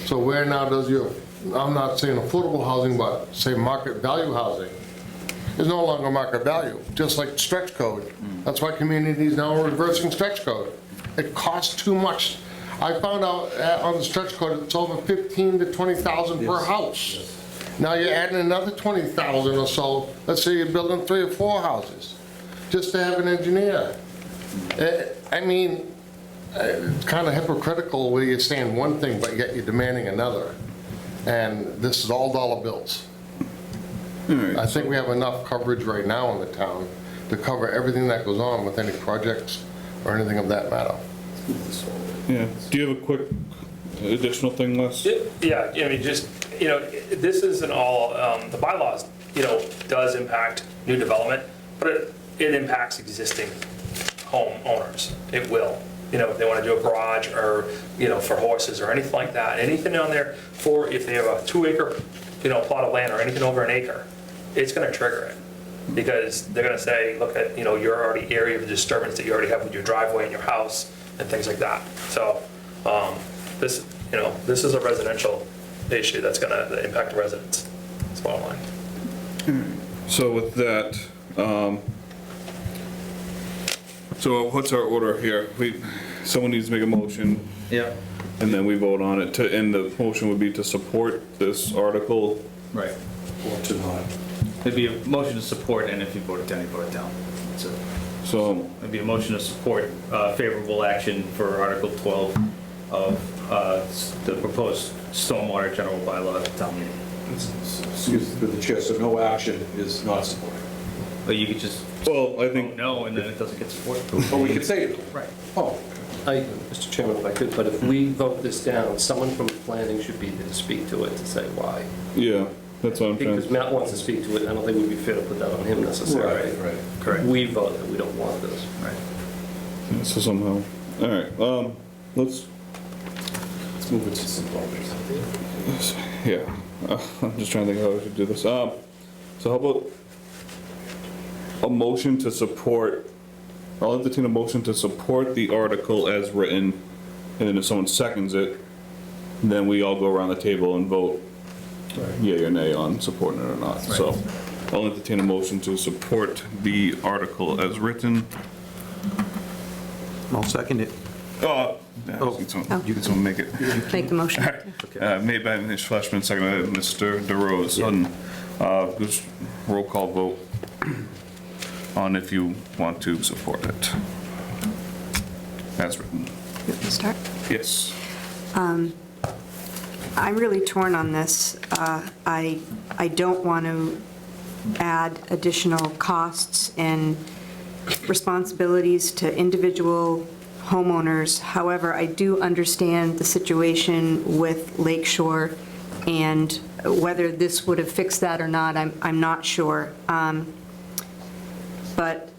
So where now does your, I'm not saying affordable housing, but say market value housing, is no longer market value, just like stretch code. That's why communities now are reversing stretch code. It costs too much. I found out on the stretch code, it's over 15 to 20,000 per house. Now you're adding another 20,000 or so, let's say you're building 3 or 4 houses, just to have an engineer. I mean, it's kind of hypocritical where you're saying one thing, but yet you're demanding another. And this is all dollar bills. I think we have enough coverage right now in the town to cover everything that goes on with any projects or anything of that matter. Yeah, do you have a quick additional thing, Les? Yeah, I mean, just, you know, this isn't all, the bylaws, you know, does impact new development, but it impacts existing homeowners. It will. You know, if they want to do a garage or, you know, for horses or anything like that, anything on there for, if they have a 2 acre, you know, plot of land or anything over an acre, it's going to trigger it. Because they're going to say, look at, you know, your already area of disturbance that you already have with your driveway and your house and things like that. So this, you know, this is a residential issue that's going to impact the residents. That's the bottom line. So with that, so what's our order here? Someone needs to make a motion, Yeah. and then we vote on it, and the motion would be to support this article. Right. Or to not. It'd be a motion to support, and if you vote it down, you vote it down. So So, it'd be a motion to support favorable action for Article 12 of the proposed stormwater general bylaw at the town meeting. Excuse me, through the chair, so no action is not supported. But you could just well, I vote think, no, and then it doesn't get supported. Oh, we could say it. Right. Oh, Mr. Chairman, if I could, but if we vote this down, someone from planning should be there to speak to it, to say why. yeah, that's what I'm trying Because to, Matt wants to speak to it, I don't think it would be fair to put that on him necessarily. right. Correct. We vote that we don't want this. Right. so somehow, all right, let's, Let's move it to some voters. yeah, I'm just trying to think how I should do this. So how about a motion to support, I'll entertain a motion to support the article as written, and then if someone seconds it, then we all go around the table and vote yea or nay on supporting it or not. So I'll entertain a motion to support the article as written. I'll second it. You can someone make it. Make the motion. Made by Ms. Fleshman, seconded by Mr. DeRose. Just roll call vote on if you want to support it. As written. You want me to start? Yes. I'm really torn on this. I don't want to add additional costs and responsibilities to individual homeowners. However, I do understand the situation with Lake Shore, and whether this would have fixed that or not, I'm not sure. But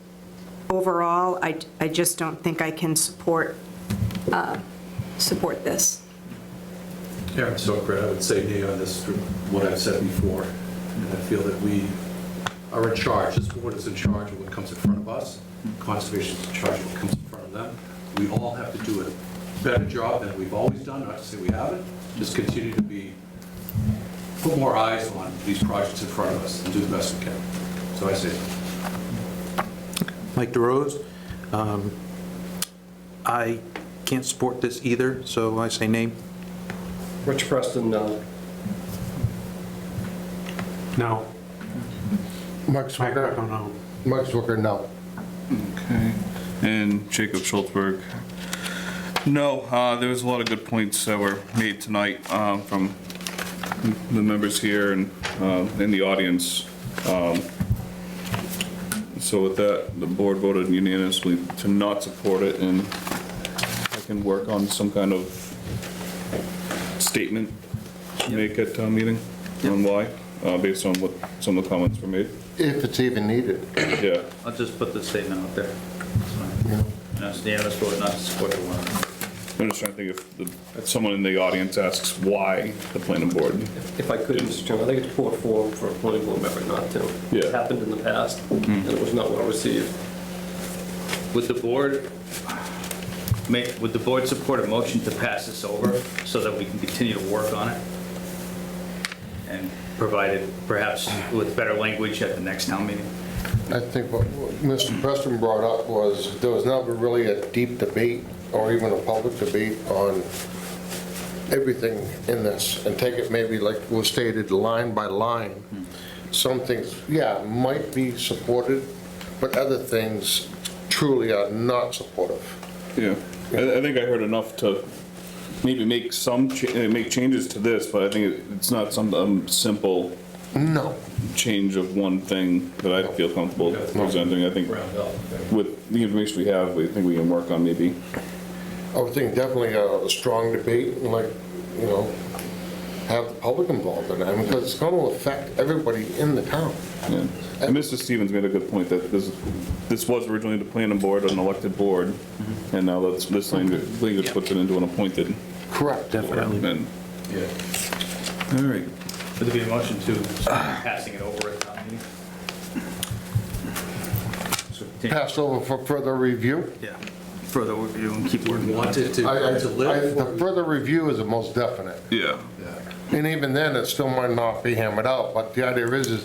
overall, I just don't think I can support support this. Aaron Sokrat, I would say nay on this through what I've said before. And I feel that we are in charge, this board is in charge of what comes in front of us. Conservation is in charge of what comes in front of them. We all have to do a better job than we've always done, not to say we haven't, just continue to put more eyes on these projects in front of us and do the best we can. So I say, Mike DeRose, I can't support this either, so I say nay. Rich Preston, no. No. Mike Zwicker, no. Mike Zwicker, no. Okay. And Jacob Schultzberg. No, there was a lot of good points that were made tonight from the members here and in the audience. So with that, the board voted unanimously to not support it, and I can work on some kind of statement to make at town meeting on why, based on what some of the comments were made. If it's even needed. Yeah. I'll just put the statement out there. It's fine. That's the unanimous vote not to support the warrant. I'm just trying to think if someone in the audience asks why the planning board. If I could, Mr. Chairman, I think it's poor form for a planning board member not to. Yeah. It happened in the past, and it was not well received. Would the board support a motion to pass this over so that we can continue to work on it? And provide it perhaps with better language at the next town meeting? I think what Mr. Preston brought up was there was never really a deep debate or even a public debate on everything in this, and take it maybe like was stated line by line. Some things, yeah, might be supported, but other things truly are not supportive. Yeah, I think I heard enough to maybe make make changes to this, but I think it's not some simple No. change of one thing that I feel comfortable presenting. I think with the information we have, we think we can work on maybe. I would think definitely a strong debate, and like, you know, have the public involved in it, because it's going to affect everybody in the town. Yeah. And Mr. Stevens made a good point that this was originally the planning board, an elected board, and now this language puts it into an appointed. Correct. Definitely. And, Yeah. all right. Would there be a motion to start passing it over at town meeting? So continue- Passed over for further review. Yeah, further review and keep working. want it to live. The further review is the most definite. Yeah. And even then, it still might not be hammered out, but the idea is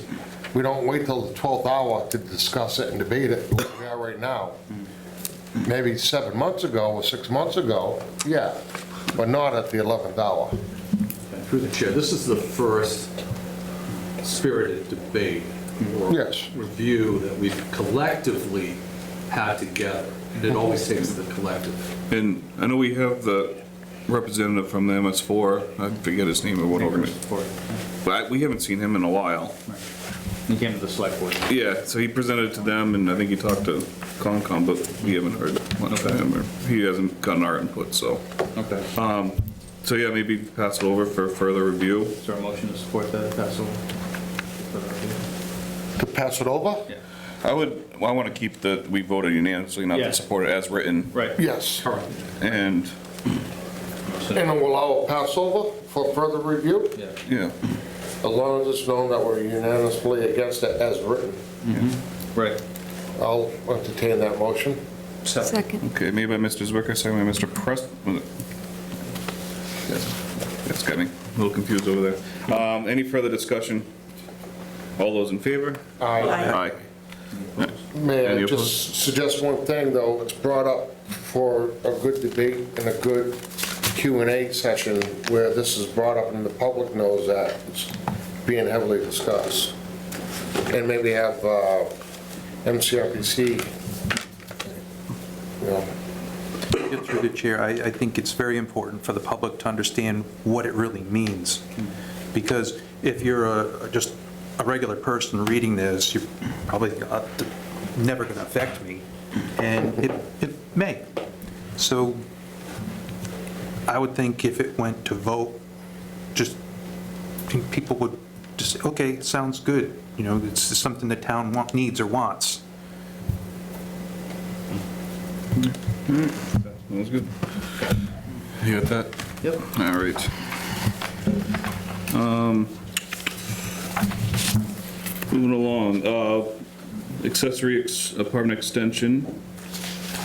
we don't wait till the 12th hour to discuss it and debate it like we are right now. Maybe 7 months ago or 6 months ago, yeah, but not at the 11th hour. Through the chair, this is the first spirited debate or Yes. review that we've collectively had together. And it always takes the collective. And I know we have the representative from the MS4, I forget his name or what organization, but we haven't seen him in a while. He came to the select board. Yeah, so he presented it to them, and I think he talked to Concom, but we haven't heard much from him, or he hasn't gotten our input, so. Okay. So yeah, maybe pass it over for further review. Is there a motion to support the pass over? To pass it over? Yeah. I want to keep we voted unanimously not Yeah. to support it as written. Right. Yes. And, And it will allow a pass over for further review, Yeah. yeah, as long as it's known that we're unanimously against it as written. Right. I'll entertain that motion. Second. okay, made by Mr. Zwicker, second by Mr. Preston. That's got me a little confused over there. Any further discussion? All those in favor? Aye. May Any I opposed? just suggest one thing, though? It's brought up for a good debate and a good Q&A session where this is brought up and the public knows that it's being heavily discussed. And maybe have MCRPC, you know, Through the chair, I think it's very important for the public to understand what it really means. Because if you're just a regular person reading this, you're probably never going to affect me, and it may. So I would think if it went to vote, just people would just say, okay, sounds good. You know, it's something the town needs or wants. that was good. You got that? Yep. All right. Moving along, accessory apartment extension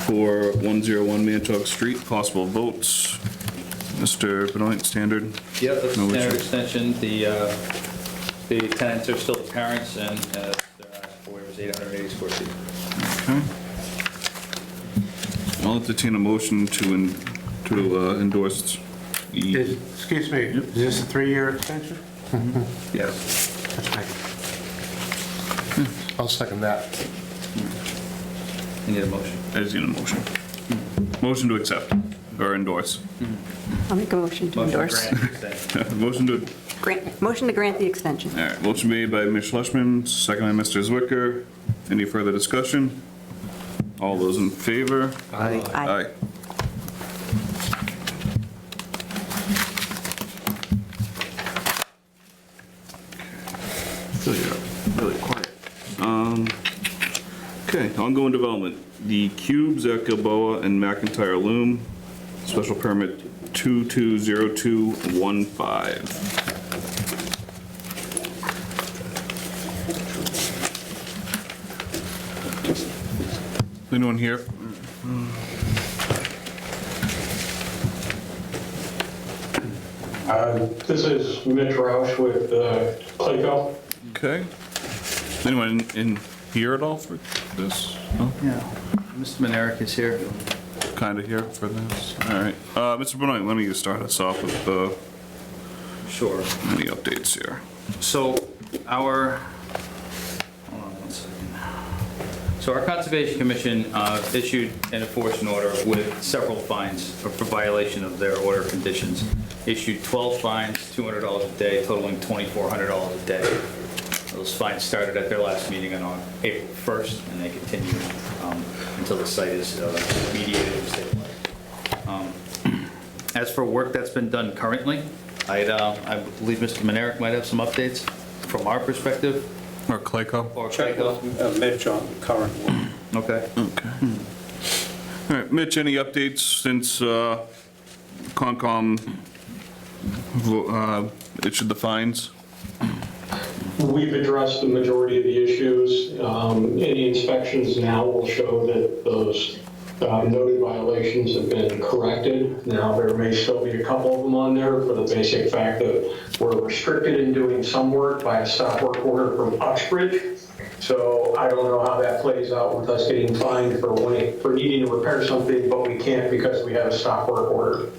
for 101 Manchog Street, possible votes. Mr. Benoit, standard? Yep, that's No a standard issue. extension. The tenants are still the parents, and their asked for was 880 square feet. Okay. I'll entertain a motion to endorse the, Excuse me, is this a 3-year extension? Yes. That's fine. I'll second that. You need a motion. I just need a motion. Motion to accept or endorse. I'll make a motion to Motion to endorse. grant the extension. Motion to, Motion to grant the extension. all right, motion made by Ms. Schlesman, second by Mr. Zwicker. Any further discussion? All those in favor? Aye. Aye. So you're really quiet. Okay, ongoing development. The Cubes at Gilboa and McIntyre Loom, special permit 220215. Anyone here? This is Mitch Roush with Clayco. Okay. Anyone in here at all for this? No? Yeah. Mr. Menerick is here. Kind of here for this? All right. Mr. Benoit, let me start us off with Sure. any updates here. So our, hold on one second. So our Conservation Commission issued an enforcement order with several fines for violation of their order conditions. Issued 12 fines, $200 a day, totaling $2,400 a day. Those fines started at their last meeting on April 1st, and they continue until the site is remediated and stabilized. As for work that's been done currently, I believe Mr. Menerick might have some updates from our perspective, Or Clayco? or Check Clayco. with Mitch on the current one. Okay. Okay. All right, Mitch, any updates since Concom issued the fines? We've addressed the majority of the issues. Any inspections now will show that those noted violations have been corrected. Now, there may still be a couple of them on there for the basic fact that we're restricted in doing some work by a stop work order from Uxbridge. So I don't know how that plays out with us getting fined for needing to repair something, but we can't because we have a stop work order.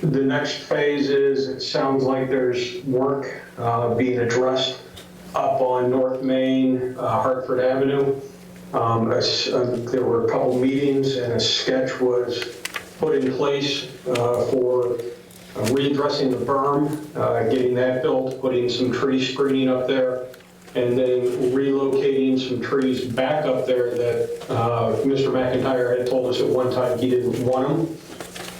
The next phase is, it sounds like there's work being addressed up on North Main, Hartford Avenue. There were a couple meetings and a sketch was put in place for readdressing the berm, getting that built, putting some tree screening up there, and then relocating some trees back up there that Mr. McIntyre had told us at one time he didn't want them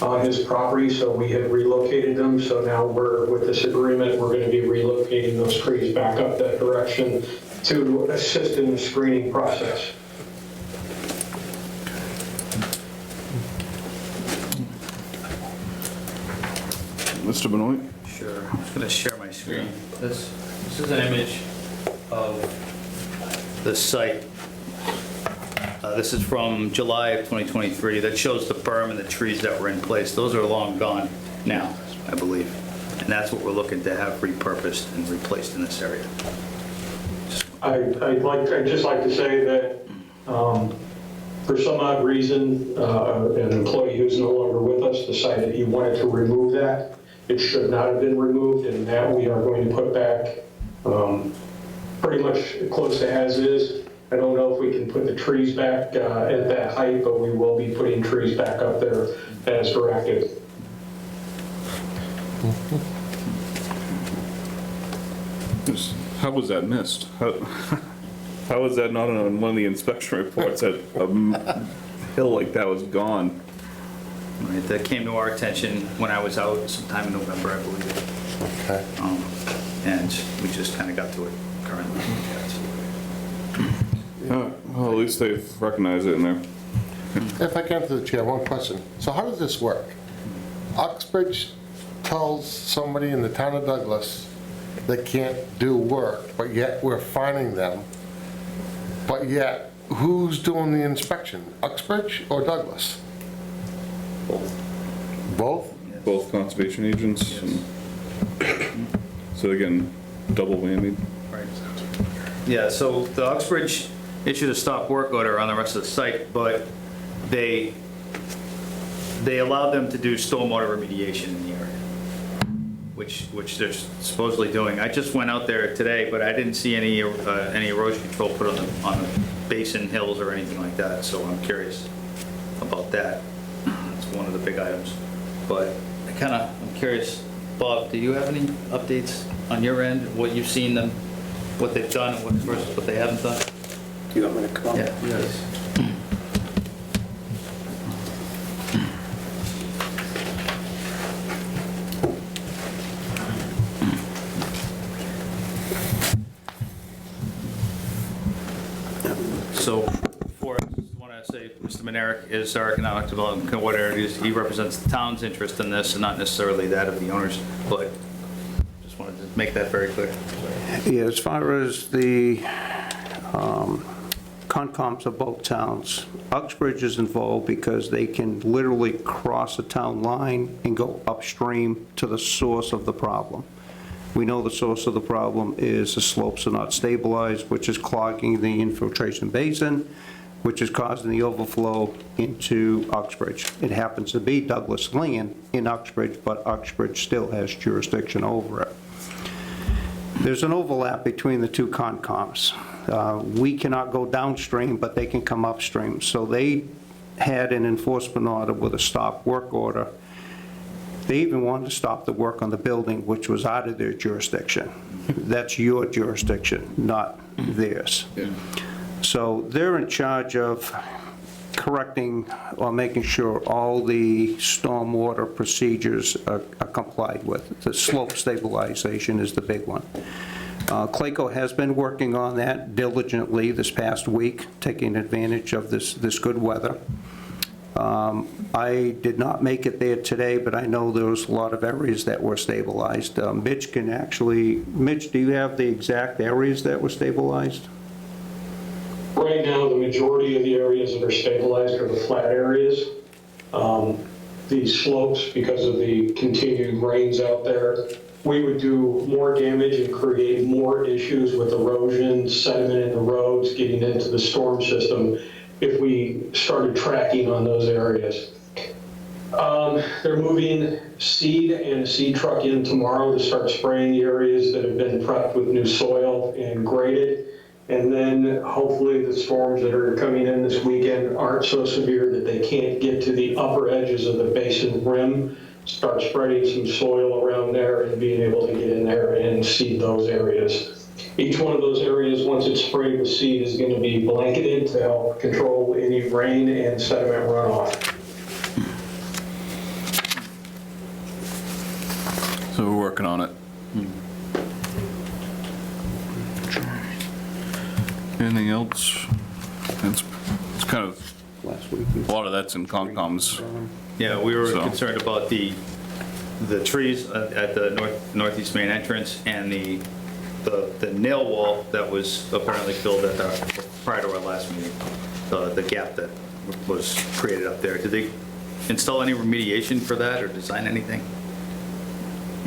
on his property, so we have relocated them. So now with this agreement, we're going to be relocating those trees back up that direction to assist in the screening process. Mr. Benoit? Sure. I'm just going to share my screen. This is an image of the site. This is from July of 2023. That shows the berm and the trees that were in place. Those are long gone now, I believe. And that's what we're looking to have repurposed and replaced in this area. I'd just like to say that for some odd reason, an employee who's no longer with us decided he wanted to remove that. It should not have been removed, and that we are going to put back pretty much close to as is. I don't know if we can put the trees back at that height, but we will be putting trees back up there as directed. How was that missed? How was that not on one of the inspection reports that a hill like that was gone? Right, that came to our attention when I was out sometime in November, I believe. Okay. And we just kind of got to it currently. Well, at least they've recognized it and they're If I can, to the chair, one question. So how does this work? Uxbridge tells somebody in the town of Douglas they can't do work, but yet we're fining them. But yet, who's doing the inspection? Uxbridge or Douglas? Both? Both conservation agents. and- So again, double whammy. Right. Yeah, so the Uxbridge issued a stop work order on the rest of the site, but they allowed them to do stormwater remediation in the area, which they're supposedly doing. I just went out there today, but I didn't see any erosion control put on the basin hills or anything like that, so I'm curious about that. It's one of the big items. But I'm curious, Bob, do you have any updates on your end, what you've seen them, what they've done and versus what they haven't done? Do you want me to come up? Yeah. Yes. So, before I just want to say, Mr. Manerick is our economic development coordinator. He represents the town's interest in this and not necessarily that of the owners, but just wanted to make that very clear. Yeah, as far as the Concom's of both towns, Uxbridge is involved because they can literally cross a town line and go upstream to the source of the problem. We know the source of the problem is the slopes are not stabilized, which is clogging the infiltration basin, which is causing the overflow into Uxbridge. It happens to be Douglas land in Uxbridge, but Uxbridge still has jurisdiction over it. There's an overlap between the two Concoms. We cannot go downstream, but they can come upstream. So they had an enforcement order with a stop work order. They even wanted to stop the work on the building, which was out of their jurisdiction. That's your jurisdiction, not theirs. So they're in charge of correcting or making sure all the stormwater procedures are complied with. The slope stabilization is the big one. Clayco has been working on that diligently this past week, taking advantage of this good weather. I did not make it there today, but I know there was a lot of areas that were stabilized. Mitch, do you have the exact areas that were stabilized? Right now, the majority of the areas that are stabilized are the flat areas. The slopes, because of the continued rains out there, we would do more damage and create more issues with erosion, sediment in the roads, getting into the storm system if we started tracking on those areas. They're moving seed and a seed truck in tomorrow to start spraying the areas that have been prepped with new soil and graded. And then hopefully the storms that are coming in this weekend aren't so severe that they can't get to the upper edges of the basin rim, start spreading some soil around there and being able to get in there and seed those areas. Each one of those areas, once it's sprayed with seed, is going to be blanketed to help control any rain and sediment runoff. So we're working on it. Anything else? It's kind of, Last week. a lot of that's in Concom's. Yeah, we were So- concerned about the trees at the northeast main entrance and the nail wall that was apparently filled prior to our last meeting, the gap that was created up there. Did they install any remediation for that or design anything?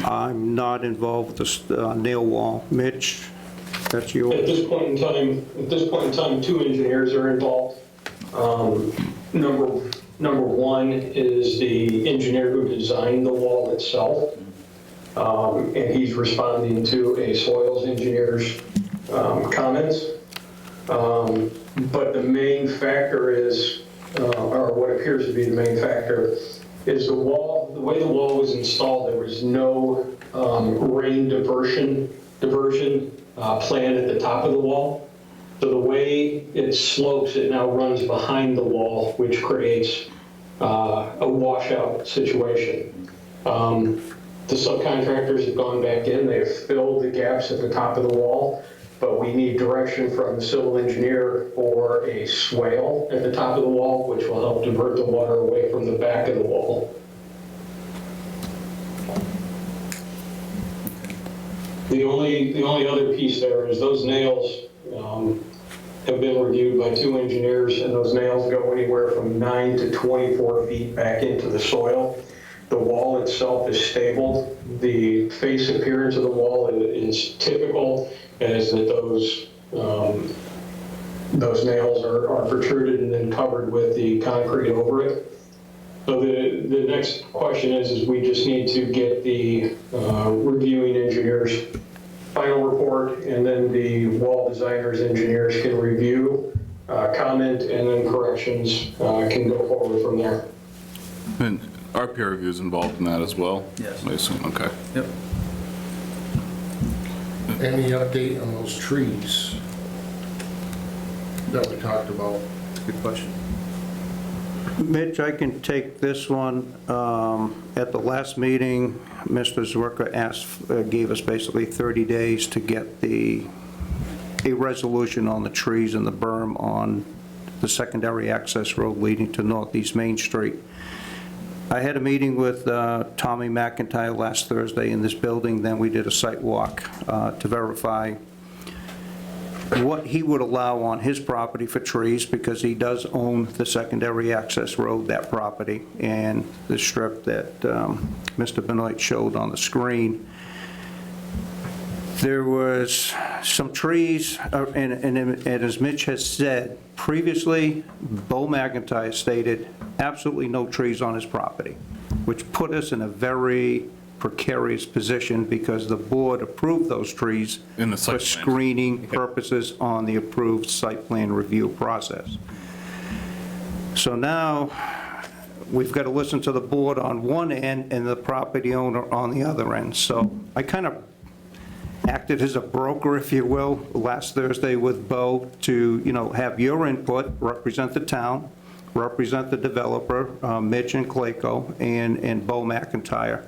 I'm not involved with the nail wall. Mitch, that's At yours? this point in time, 2 engineers are involved. Number one is the engineer who designed the wall itself, and he's responding to a soils engineer's comments. But the main factor is, or what appears to be the main factor, is the way the wall was installed, there was no rain diversion planned at the top of the wall. So the way it slopes, it now runs behind the wall, which creates a washout situation. The subcontractors have gone back in, they've filled the gaps at the top of the wall, but we need direction from the civil engineer for a swale at the top of the wall, which will help divert the water away from the back of the wall. The only other piece there is those nails have been reviewed by 2 engineers, and those nails go anywhere from 9 to 24 feet back into the soil. The wall itself is stable. The face appearance of the wall is typical, as that those nails are protruded and then covered with the concrete over it. So the next question is we just need to get the reviewing engineer's final report, and then the wall designer's engineers can review, comment, and then corrections can go forward from there. And our peer review is involved in that as well? Yes. I assume, okay. Yep. Any update on those trees that we talked about? Good question. Mitch, I can take this one. At the last meeting, Mr. Zwicker gave us basically 30 days to get a resolution on the trees and the berm on the secondary access road leading to Northeast Main Street. I had a meeting with Tommy McIntyre last Thursday in this building, then we did a site walk to verify what he would allow on his property for trees, because he does own the secondary access road, that property, and the strip that Mr. Benoit showed on the screen. There was some trees, and as Mitch has said, previously, Bo McIntyre stated absolutely no trees on his property, which put us in a very precarious position because the board approved those trees In the site for plan. screening purposes on the approved site plan review process. So now, we've got to listen to the board on one end and the property owner on the other end. So I kind of acted as a broker, if you will, last Thursday with Bo to, have your input, represent the town, represent the developer, Mitch and Clayco, and Bo McIntyre.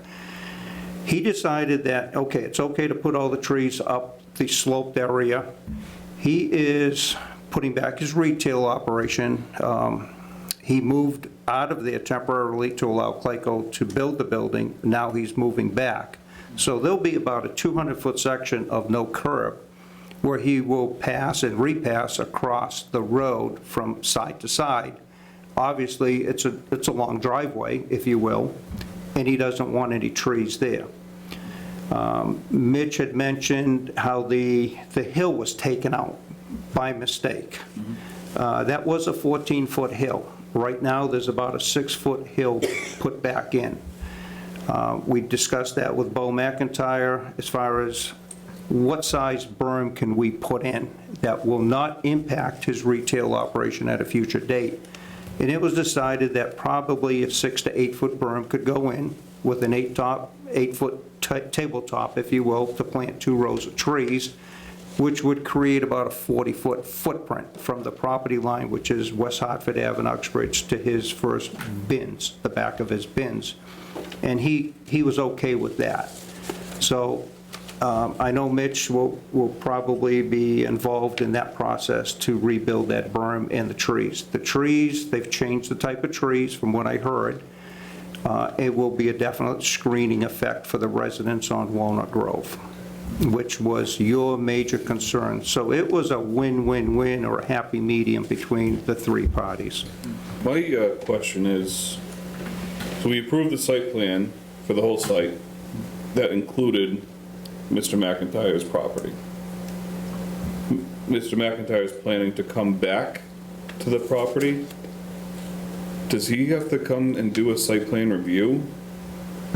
He decided that, okay, it's okay to put all the trees up the sloped area. He is putting back his retail operation. He moved out of there temporarily to allow Clayco to build the building. Now he's moving back. So there'll be about a 200-foot section of no curb where he will pass and repass across the road from side to side. Obviously, it's a long driveway, if you will, and he doesn't want any trees there. Mitch had mentioned how the hill was taken out by mistake. That was a 14-foot hill. Right now, there's about a 6-foot hill put back in. We discussed that with Bo McIntyre as far as what size berm can we put in that will not impact his retail operation at a future date. And it was decided that probably a 6 to 8 foot berm could go in with an 8-foot tabletop, if you will, to plant 2 rows of trees, which would create about a 40-foot footprint from the property line, which is West Hartford Ave and Uxbridge, to his first bins, the back of his bins. And he was okay with that. So I know Mitch will probably be involved in that process to rebuild that berm and the trees. The trees, they've changed the type of trees from what I heard. It will be a definite screening effect for the residents on Walnut Grove, which was your major concern. So it was a win-win-win, or a happy medium between the 3 parties. My question is, so we approved the site plan for the whole site that included Mr. McIntyre's property. Mr. McIntyre is planning to come back to the property. Does he have to come and do a site plan review?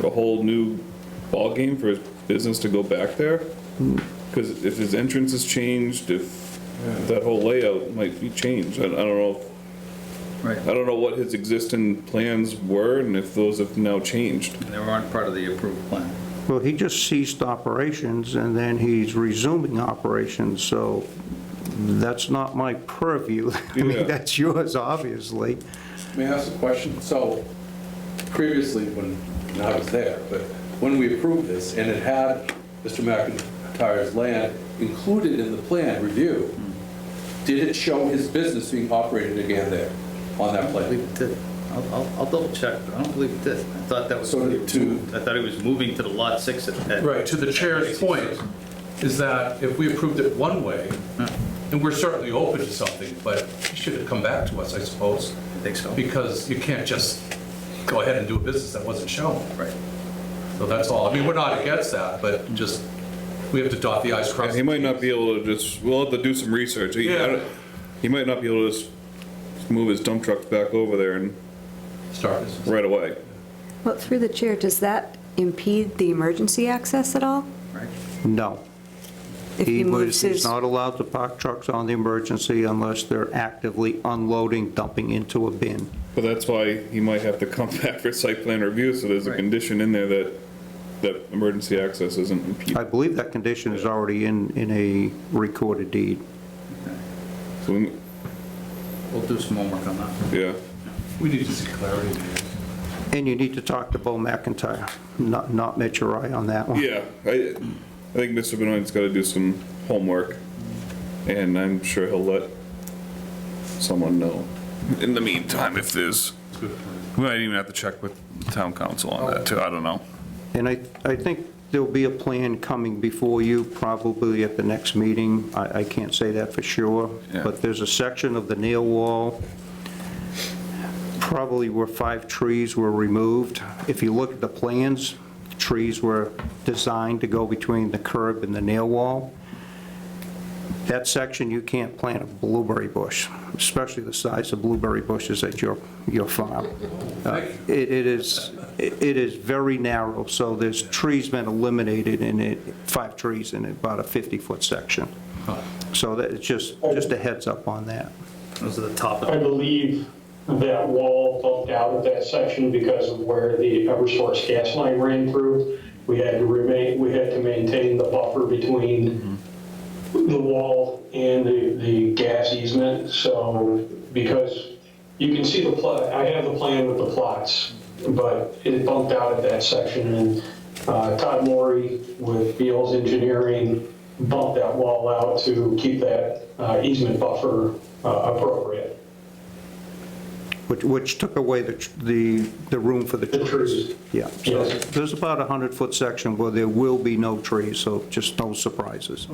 A whole new ballgame for his business to go back there? Because if his entrance is changed, if that whole layout might be changed, I don't know. Right. I don't know what his existing plans were and if those have now changed. They weren't part of the approved plan. Well, he just ceased operations, and then he's resuming operations, so that's not my purview. I Yeah. mean, that's yours, obviously. May I ask a question? So previously, when I was there, but when we approved this, and it had Mr. McIntyre's land included in the plan review, did it show his business being operated again there on that I believe plan? it did. I'll double check, but I don't believe it did. I thought that was, So I thought it was moving to the lot 6 at. Right, to the chair's point, is that if we approved it one way, and we're certainly open to something, but he should have come back to us, I suppose. I think so. Because you can't just go ahead and do a business that wasn't shown. Right. So that's all. I mean, we're not against that, but just, we have to dot the i's, cross the He might not be able to just, we'll have to do some research. Yeah. He might not be able to just move his dump trucks back over there and start business. right away. Well, through the chair, does that impede the emergency access at all? Right. No. If he moves He's his, not allowed to park trucks on the emergency unless they're actively unloading, dumping into a bin. But that's why he might have to come back for site plan review, so there's a Right. condition in there that emergency access isn't impeded. I believe that condition is already in a recorded deed. So, We'll do some homework on that. yeah. We need to see clarity here. And you need to talk to Bo McIntyre, not Mitch or I on that one. Yeah, I think Mr. Benoit's got to do some homework, and I'm sure he'll let someone know. In the meantime, if there's, we might even have to check with town council on that too, I don't know. And I think there'll be a plan coming before you, probably at the next meeting. I can't say that for sure. Yeah. But there's a section of the nail wall, probably where 5 trees were removed. If you look at the plans, trees were designed to go between the curb and the nail wall. That section, you can't plant a blueberry bush, especially the size of blueberry bushes at your farm. It is very narrow, so there's trees been eliminated in it, 5 trees in about a 50-foot section. So that, it's just a heads up on that. Those are the top of I the, believe that wall bumped out of that section because of where the Eversource gas line ran through. We had to maintain the buffer between the wall and the gas easement. So, because you can see I have the plan with the plots, but it bumped out at that section, and Todd Morey with Beals Engineering bumped that wall out to keep that easement buffer appropriate. Which took away the room for the The trees. Yeah, so Yes. there's about a 100-foot section where there will be no trees, so just no surprises.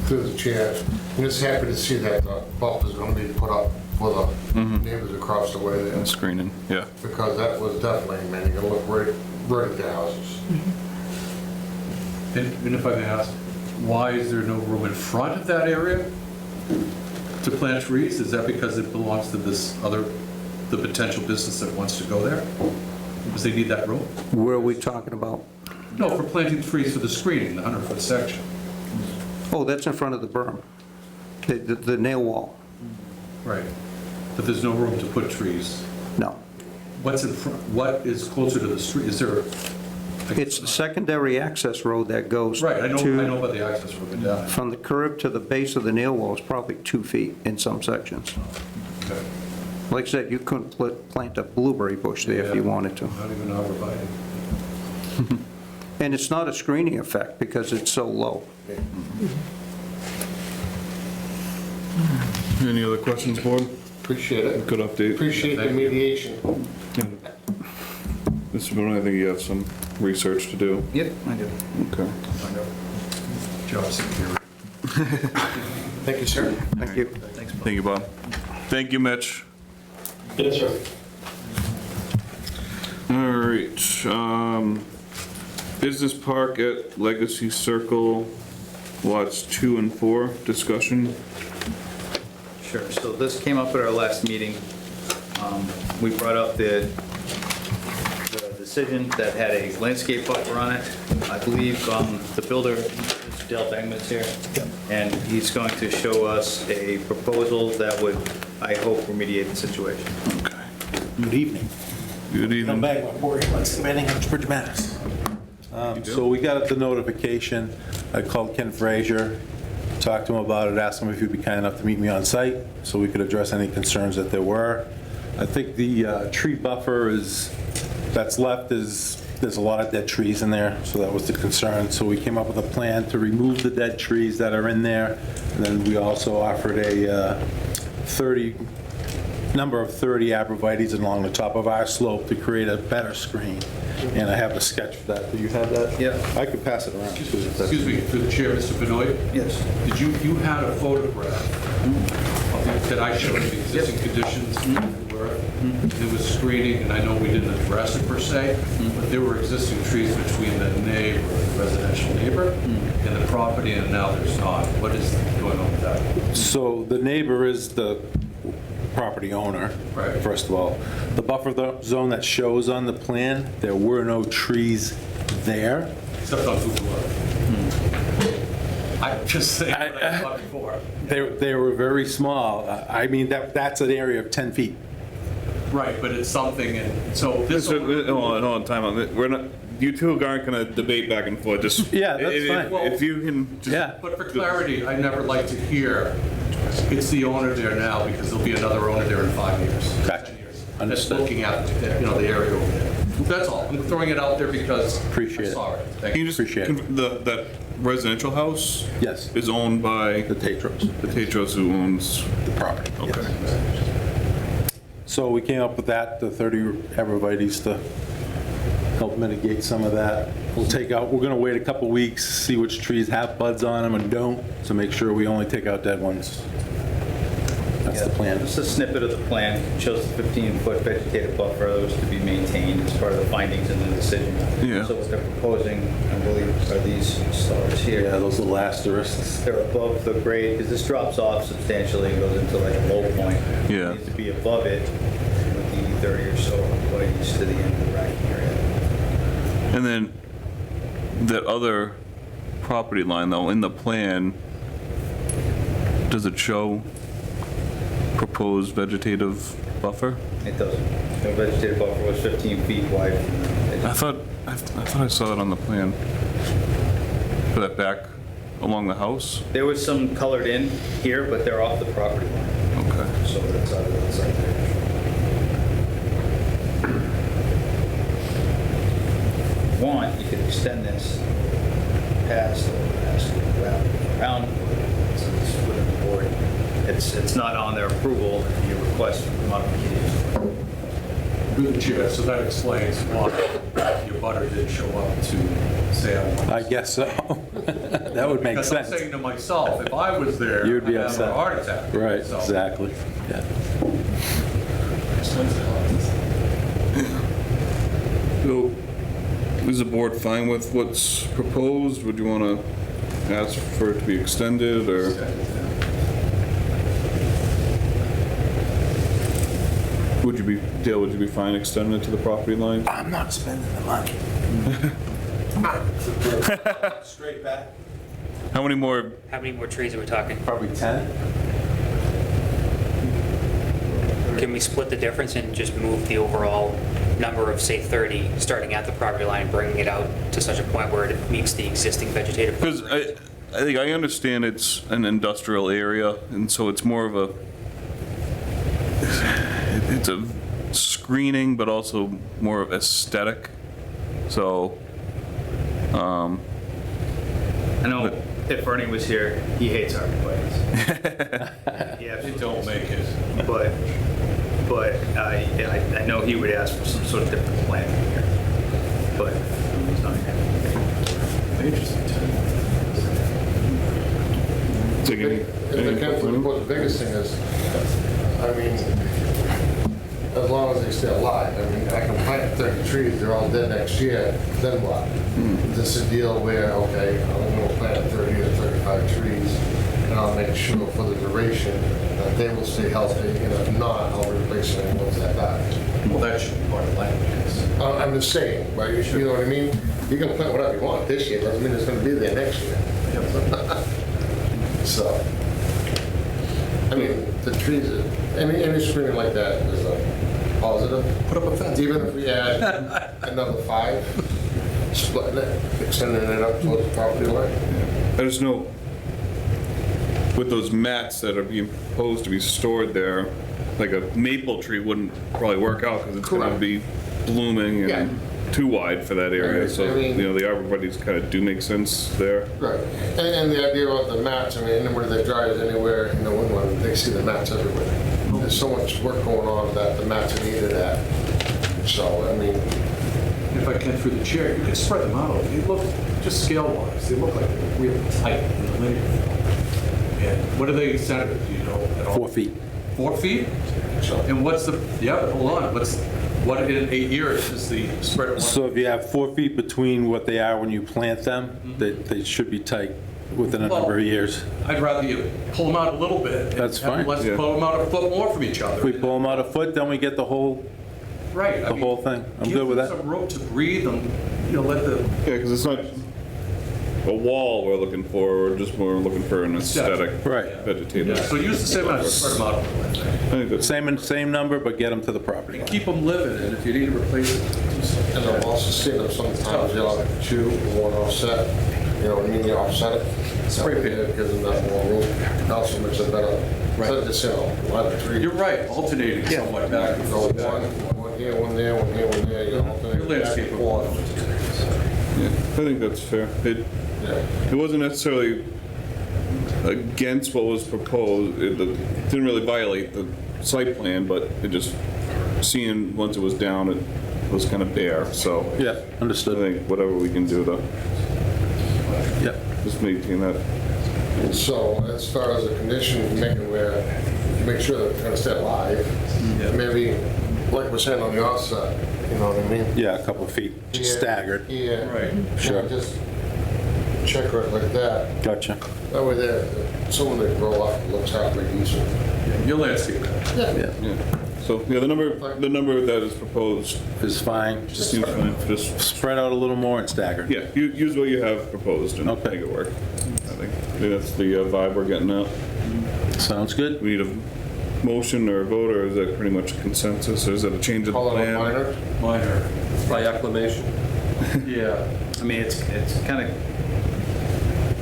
Through the chair, I'm just happy to see that the buffer's gonna be put up for the neighbors across the way there, Screening, yeah. because that was definitely, man, you're gonna look right at the houses. And if I may ask, why is there no room in front of that area to plant trees? Is that because it belongs to the potential business that wants to go there? Because they need that room? Where are we talking about? No, for planting trees for the screening, the 100-foot section. Oh, that's in front of the berm, the nail wall. Right. But there's no room to put trees. No. What's in front, what is closer to the street? Is there, It's the secondary access road that goes right, I know to, about the access road, but down. from the curb to the base of the nail wall is probably 2 feet in some sections. Okay. Like I said, you couldn't plant a blueberry bush there if you wanted to. Not even arborvitae. And it's not a screening effect because it's so low. Any other questions, board? Appreciate it. Good update. Appreciate the mediation. Mr. Benoit, I think you have some research to do. yep, I do. Okay. Job security. Thank you, sir. Thank you. Thank you, Bob. Thank you, Mitch. Yes, sir. All right, Business Park at Legacy Circle, lots 2 and 4, discussion. Sure, so this came up at our last meeting. We brought up the decision that had a landscape buffer on it. I believe the builder, Mr. Dale Bagman's here, and he's going to show us a proposal that would, I hope, remediate the situation. Okay. Good evening. Good I'm evening. back with Board of Planning, Uxbridge, Mass. So we got the notification. I called Ken Frazier, talked to him about it, asked him if he'd be kind enough to meet me on site so we could address any concerns that there were. I think the tree buffer that's left is there's a lot of dead trees in there, so that was the concern. So we came up with a plan to remove the dead trees that are in there. And then we also offered a number of 30 abrevieties along the top of our slope to create a better screen. And I have a sketch for that. Do you have that? Yeah. I could pass it around. too, if that's- Excuse me, through the chair, Mr. Benoit? Yes. Did you had a photograph that I showed the existing conditions were, there was screening, and I know we didn't address it per se, but there were existing trees between the neighbor, the residential neighbor, and the property, and now there's not. What is going on with that? So the neighbor is the property owner, Right. first of all. The buffer zone that shows on the plan, there were no trees there. Except on Google Earth. I'm just saying what I thought before. They were very small. I mean, that's an area of 10 feet. Right, but it's something, and so this. Hold on, time on. We're not, you two aren't gonna debate back and forth, just. Yeah, that's fine. If you can just. Yeah. But for clarity, I never like to hear, it's the owner there now, because there'll be another owner there in 5 years. Gotcha. 10 years. That's Understood. looking at, the area over there. That's all. I'm throwing it out there because. Appreciate it. I'm sorry. Thank Can you. you just, Appreciate it. that residential house Yes, is owned by the Tatros, the Tatros who owns, the property. okay. yes. So we came up with that, the 30 abrevieties to help mitigate some of that. We're going to wait a couple weeks, see which trees have buds on them and don't, to make sure we only take out dead ones. That's the plan. Just a snippet of the plan, shows the 15-foot vegetative buffer that was to be maintained as part of the findings in the decision. Yeah. So what they're proposing, I believe, are these stars here. Yeah, those little asterisks. They're above the grade, because this drops off substantially and goes into like a low point. Yeah. It needs to be above it, with the 30 or so employees to the end of the racking area. And then that other property line though, in the plan, does it show proposed vegetative buffer? It doesn't. The vegetative buffer was 15 feet wide. I thought I saw that on the plan. For that back along the house? There was some colored in here, but they're off the property line. Okay. So that's out of the site there. Want, you could extend this past around, so it's within the board. It's not on their approval, your request for modification. Through the chair, so that explains why your butter didn't show up to say I want. I guess so. That would make Because I'm sense. saying to myself, if I was there, You'd be I'd have upset. a heart attack. Right, So- exactly. Yeah. So, is the board fine with what's proposed? Would you want to ask for it to be extended, or? Dale, would you be fine extending it to the property line? I'm not spending the money. Straight back. How many more, How many more trees are we talking? Probably 10. Can we split the difference and just move the overall number of, say, 30, starting at the property line and bringing it out to such a point where it meets the existing vegetative? because I think I understand it's an industrial area, and so it's more of a, it's a screening, but also more of aesthetic. So, I know if Ernie was here, he hates arborvitae's. Yeah, They don't make it. but I know he would ask for some sort of different plan here. But he's not here. take any, If they can, what the biggest thing is, I mean, as long as they stay alive, I mean, I can plant 30 trees, they're all dead next year, then what? This is a deal where, okay, I'm gonna plant 30 or 35 trees, and I'll make sure for the duration that they will stay healthy, and if not, I'll replace any ones that die. Well, that should be part of land use. I'm just saying, right, you know what I mean? You can plant whatever you want this year, doesn't mean it's gonna be there next year. So, I mean, the trees, any screening like that is a positive. Put up a fence. Even if we add another 5, splitting it, extending it up towards the property line. I just know with those mats that are being proposed to be stored there, like a maple tree wouldn't probably work out because it's going to Correct. be blooming Yeah, and too wide for that area, so, you know, the arborvitae's kind of do make sense there. Right, and the idea of the mats, I mean, anywhere that drives anywhere in New England, they see the mats everywhere. There's so much work going on that the mats are needed at. So, I mean, If I can, through the chair, you can spread them out. They look, just scale-wise, they look like they're really tight in the linear form. And what are they centered, do you know at all? 4 feet. 4 feet? And what's the, yeah, but hold on, what in 8 years is the spread? One? So if you have 4 feet between what they are when you plant them, they should be tight within a number of years. I'd rather you pull them out a little bit. That's fine. Let's Yeah. pull them out a foot more from each other. If we pull them out a foot, then we get the whole Right. I mean, whole thing. I'm good with Give that. them some room to breathe and, let the, Yeah, because it's not a wall we're looking for, we're just more looking for an aesthetic Right. vegetative. so use the same amount, spread them out a little bit. I think that's, Same number, but get them to the property line. Keep them living, and if you need to replace it, do something. and I've also seen them sometimes, you'll have 2 and 1 offset, you know what I mean, you offset it. Spray paint. It gives them that more room. It also makes it better. Instead of just, a lot of trees. You're right, alternating somewhat back and Go forth. one here, one there, one here, one there, you alternate. Your landscape back and forth. yeah, I think that's fair. Yeah. It wasn't necessarily against what was proposed, it didn't really violate the site plan, but it just, seeing once it was down, it was kind of bare, so. Yeah, I understood. think whatever we can do to Yep. just maintain that. So as far as the condition, make sure that it's gonna stay alive. Maybe, like we're saying on the offset, you know what I mean? Yeah, a couple of feet, just Yeah. staggered. Yeah. Right. Sure. Just check it like that. Gotcha. That way there, someone that grow up looks halfway decent. Your landscape. Yeah. Yeah. So, yeah, the number that is proposed Is fine. just seems fine. Just, Spread out a little more and staggered. yeah, use what you have proposed and Okay. make it work. I think that's the vibe we're getting at. Sounds good. We need a motion or a vote, or is that pretty much consensus, or is that a change of the Call it a plan? minor. Minor. By acclamation. Yeah. I mean, it's kind of,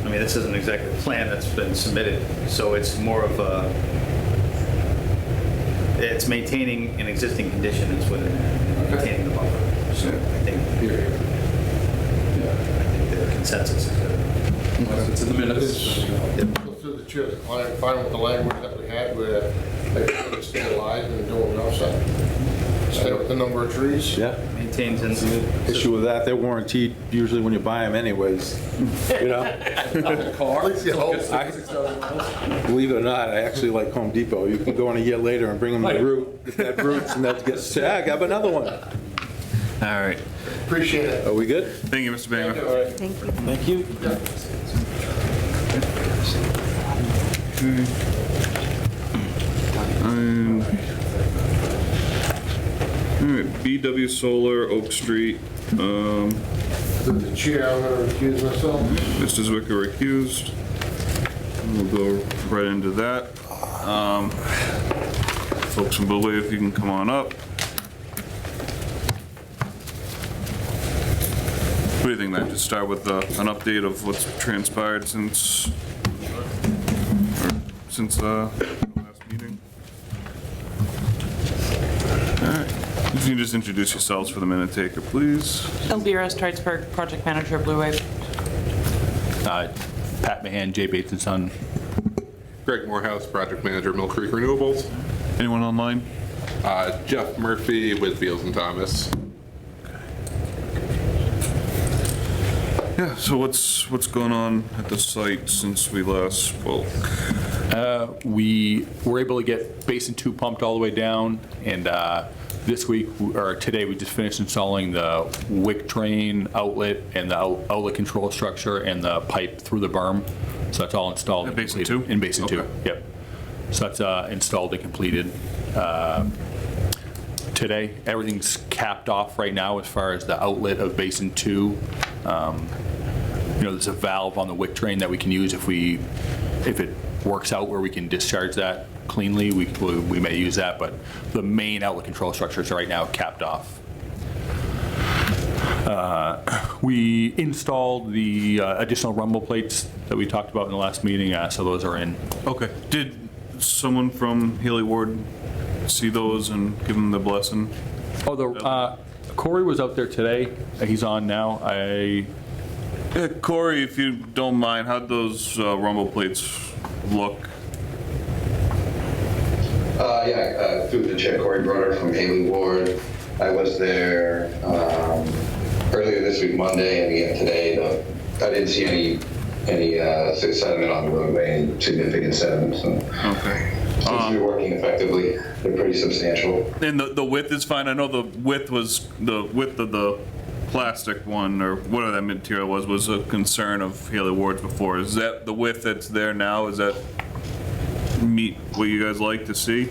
I mean, this isn't exactly the plan that's been submitted, so it's more of a, it's maintaining an existing condition that's within there, maintaining the buffer. So I think, Period. I think the consensus is good. Unless it's in the minutes. Go through the chair, fine with the language that we had where they could stay alive and do it offset. Stay with the number of trees. Yeah. Maintains and Issue with that, they're warranted usually when you buy them anyways, you know? Car. At least you hope. Believe it or not, I actually like Home Depot. You can go in a year later and bring them the root, if that roots, and that gets, say, I got another one. All right. Appreciate it. Are we good? Thank you, Mr. Banger. Thank you. Thank you. All right, BW Solar, Oak Street, Through the chair, I'm gonna recuse myself. Mr. Zwicker recused. We'll go right into that. Folks from Blue Wave, if you can come on up. What do you think, Matt? Just start with an update of what's transpired since the last meeting. All right. If you can just introduce yourselves for the minute taker, please. Elvira Streitzberg, project manager, Blue Wave. Pat Mahan, Jay Bates and Son. Greg Morehouse, project manager, Mill Creek Renewables. Anyone online? Jeff Murphy with Beals and Thomas. Yeah, so what's going on at the site since we last spoke? We were able to get Basin 2 pumped all the way down, and this week, or today, we just finished installing the wick drain outlet and the outlet control structure and the pipe through the berm. So that's all installed. In Basin 2? In Basin 2, Okay. yep. So that's installed and completed. Today, everything's capped off right now as far as the outlet of Basin 2. There's a valve on the wick drain that we can use if it works out where we can discharge that cleanly, we may use that, but the main outlet control structures are right now capped off. We installed the additional rumble plates that we talked about in the last meeting, so those are in. Okay. Did someone from Haley Ward see those and give them the blessing? Oh, Corey was out there today. He's on now. Yeah, Corey, if you don't mind, how'd those rumble plates look? Through the chair, Corey Broder from Haley Ward. I was there earlier this week, Monday, and again today. I didn't see any sediment on the roadway, any significant sediment. So. Okay. Seems to be working effectively. They're pretty substantial. And the width is fine. I know the width of the plastic one, or whatever that material was a concern of Haley Ward's before. Is that the width that's there now? Is that meet what you guys like to see?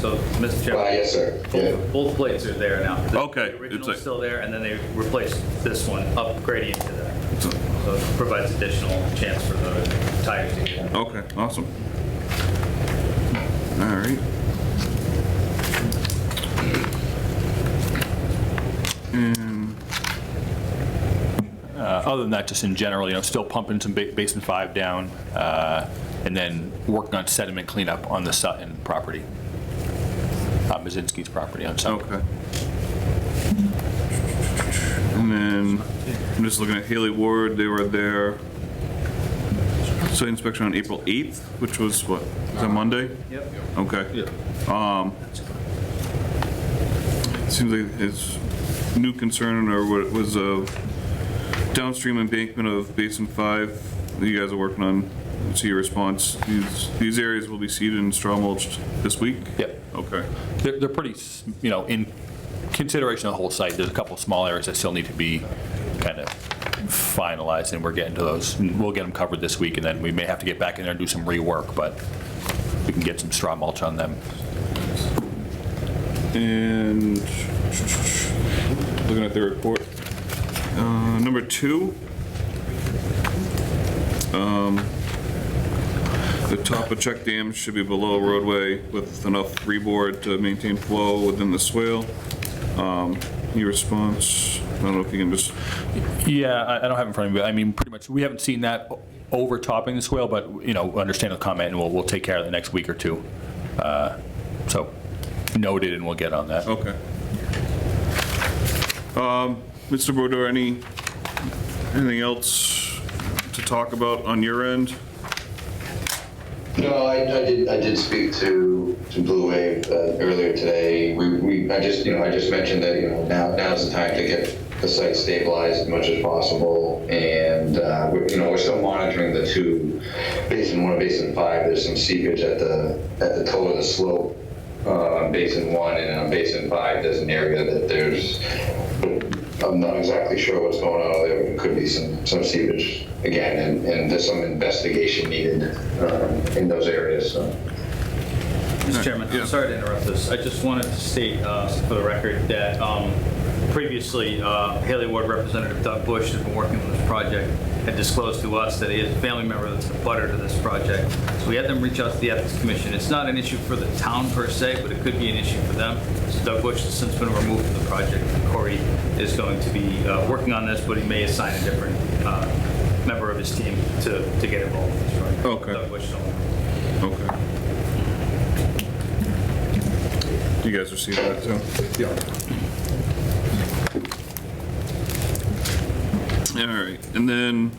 So, Mr. Chairman. Yes, sir. Both plates are there now. Okay. The original's still there, and then they replaced this one, upgrading to that. So it provides additional chance for the tires to get out. Okay, awesome. All right. And Other than that, just in general, still pumping some Basin 5 down, and then working on sediment cleanup on the Sutton property. Mazinski's property on Sutton. Okay. And then I'm just looking at Haley Ward. They were there. Site inspection on April 8th, which was what? Was that Monday? Yep. Okay. It seems like his new concern or what was a downstream embankment of Basin 5 that you guys are working on. See your response. These areas will be seeded and straw mulched this week? Yep. Okay. They're pretty, in consideration of the whole site, there's a couple of small areas that still need to be kind of finalized, and we're getting to those. We'll get them covered this week, and then we may have to get back in there and do some rework, but we can get some straw mulch on them. And looking at the report, number 2, the top of check dams should be below roadway with enough freeboard to maintain flow within the swale. Your response, I don't know if you can just... Yeah, I don't have it in front of me, but I mean, pretty much, we haven't seen that overtopping the swale, but, understand the comment, and we'll take care of it the next week or two. So, noted, and we'll get on that. Okay. Mr. Brodeur, anything else to talk about on your end? No, I did speak to Blue Wave earlier today. I just mentioned that now's the time to get the site stabilized as much as possible, and we're still monitoring the 2, Basin 1 and Basin 5. There's some seepage at the toe of the slope on Basin 1, and on Basin 5 there's an area that I'm not exactly sure what's going on over there, but it could be some seepage again, and there's some investigation needed in those areas. So. Mr. Chairman, I'm sorry to interrupt this. I just wanted to state for the record that previously Haley Ward Representative Doug Bush has been working on this project, had disclosed to us that he is a family member that's a butter to this project. So we had them reach out to the Ethics Commission. It's not an issue for the town per se, but it could be an issue for them. So Doug Bush has since been removed from the project. Corey is going to be working on this, but he may assign a different member of his team to get involved with this project. Okay. Doug Bush don't. Okay. You guys receive that too? Yeah. All right, and then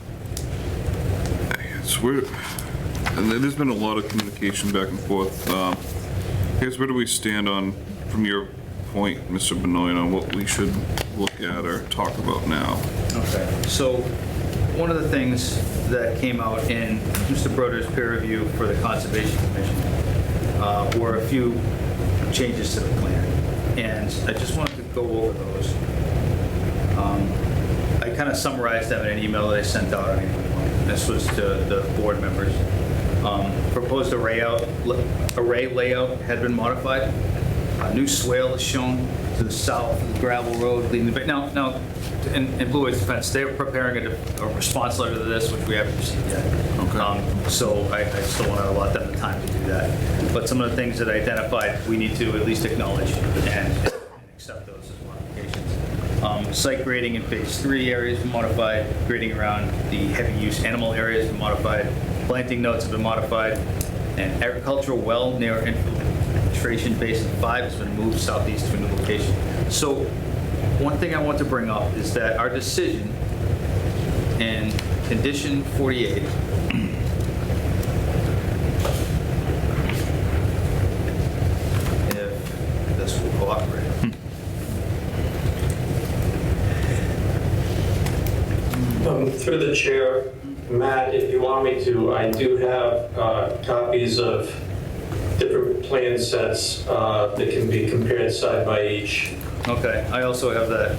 there's been a lot of communication back and forth. I guess where do we stand on, from your point, Mr. Benoit, on what we should look at or talk about now? Okay, so one of the things that came out in Mr. Broder's peer review for the Conservation Commission were a few changes to the plan, and I just wanted to go over those. I kind of summarized them in an email that I sent out on April 1. This was to the board members. Proposed array layout had been modified. A new swale is shown to the south of the gravel road leading to... Now, in Blue Wave's defense, they're preparing a response letter to this, which we haven't received yet. Okay. So I still want to allot them the time to do that. But some of the things that I identified, we need to at least acknowledge and accept those as modifications. Site grading in phase 3 areas been modified. Grading around the heavy use animal areas been modified. Planting notes have been modified. And agricultural well near infiltration basin 5 has been moved southeast to a new location. So one thing I want to bring up is that our decision in condition 48, if this will cooperate. Through the chair, Matt, if you want me to, I do have copies of different plan sets that can be compared side by each. Okay, I also have that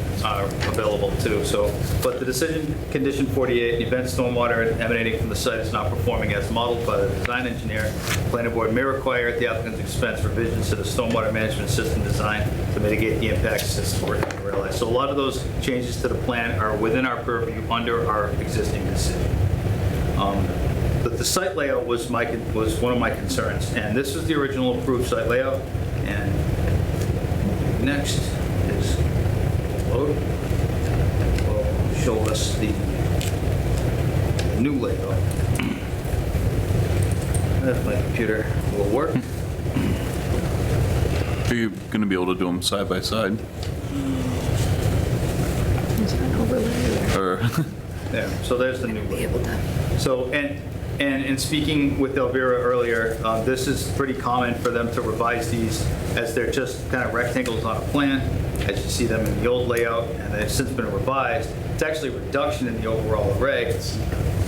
available too, so, but the decision, condition 48, the event stormwater emanating from the site is not performing as modeled by the design engineer. Planning board may require at the applicant's expense revisions to the stormwater management system design to mitigate the impacts this board can realize. So a lot of those changes to the plan are within our purview under our existing decision. But the site layout was one of my concerns, and this is the original approved site layout, and next is load. Will show us the new layout. If my computer will work. Are you going to be able to do them side by side? Or There, so there's the new layout. So, and in speaking with Elvira earlier, this is pretty common for them to revise these as they're just kind of rectangles on a plan, as you see them in the old layout, and they've since been revised. It's actually a reduction in the overall array,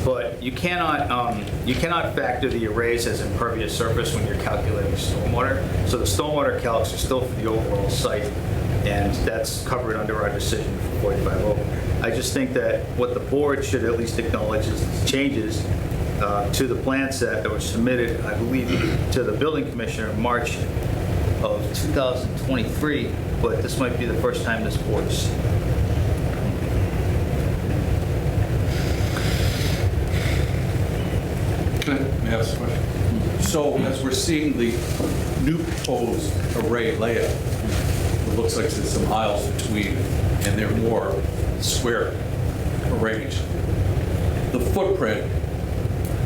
but you cannot factor the arrays as impervious surface when you're calculating stormwater. So the stormwater calcs are still for the overall site, and that's covered under our decision for 45 I just think that what the board should at least acknowledge is the changes to the plan set that was submitted, I believe, to the building commissioner in March of 2023, but this might be the first time this board's. May I ask a question? So as we're seeing the new proposed array layout, it looks like there's some aisles between, and they're more square arranged. The footprint,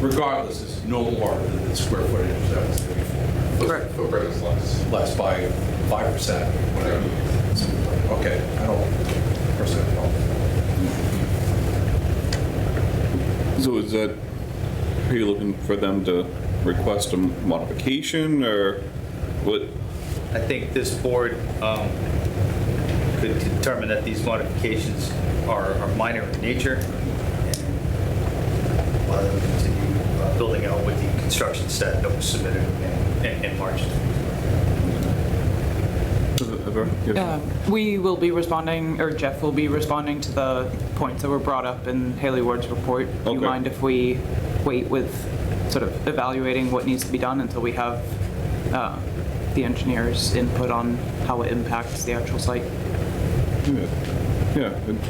regardless, is no more than the square footage that was there before. Correct. Footprint is less. Less by 5%, whatever. Okay, I don't personally know. so is that, are you looking for them to request a modification or what? I think this board could determine that these modifications are minor in nature, and allow them to continue building out with the construction set that was submitted in March. We will be responding, or Jeff will be responding to the points that were brought up in Haley Ward's report. Do you mind if we wait with sort of evaluating what needs to be done until we have the engineer's input on how it impacts the actual site? Yeah, I think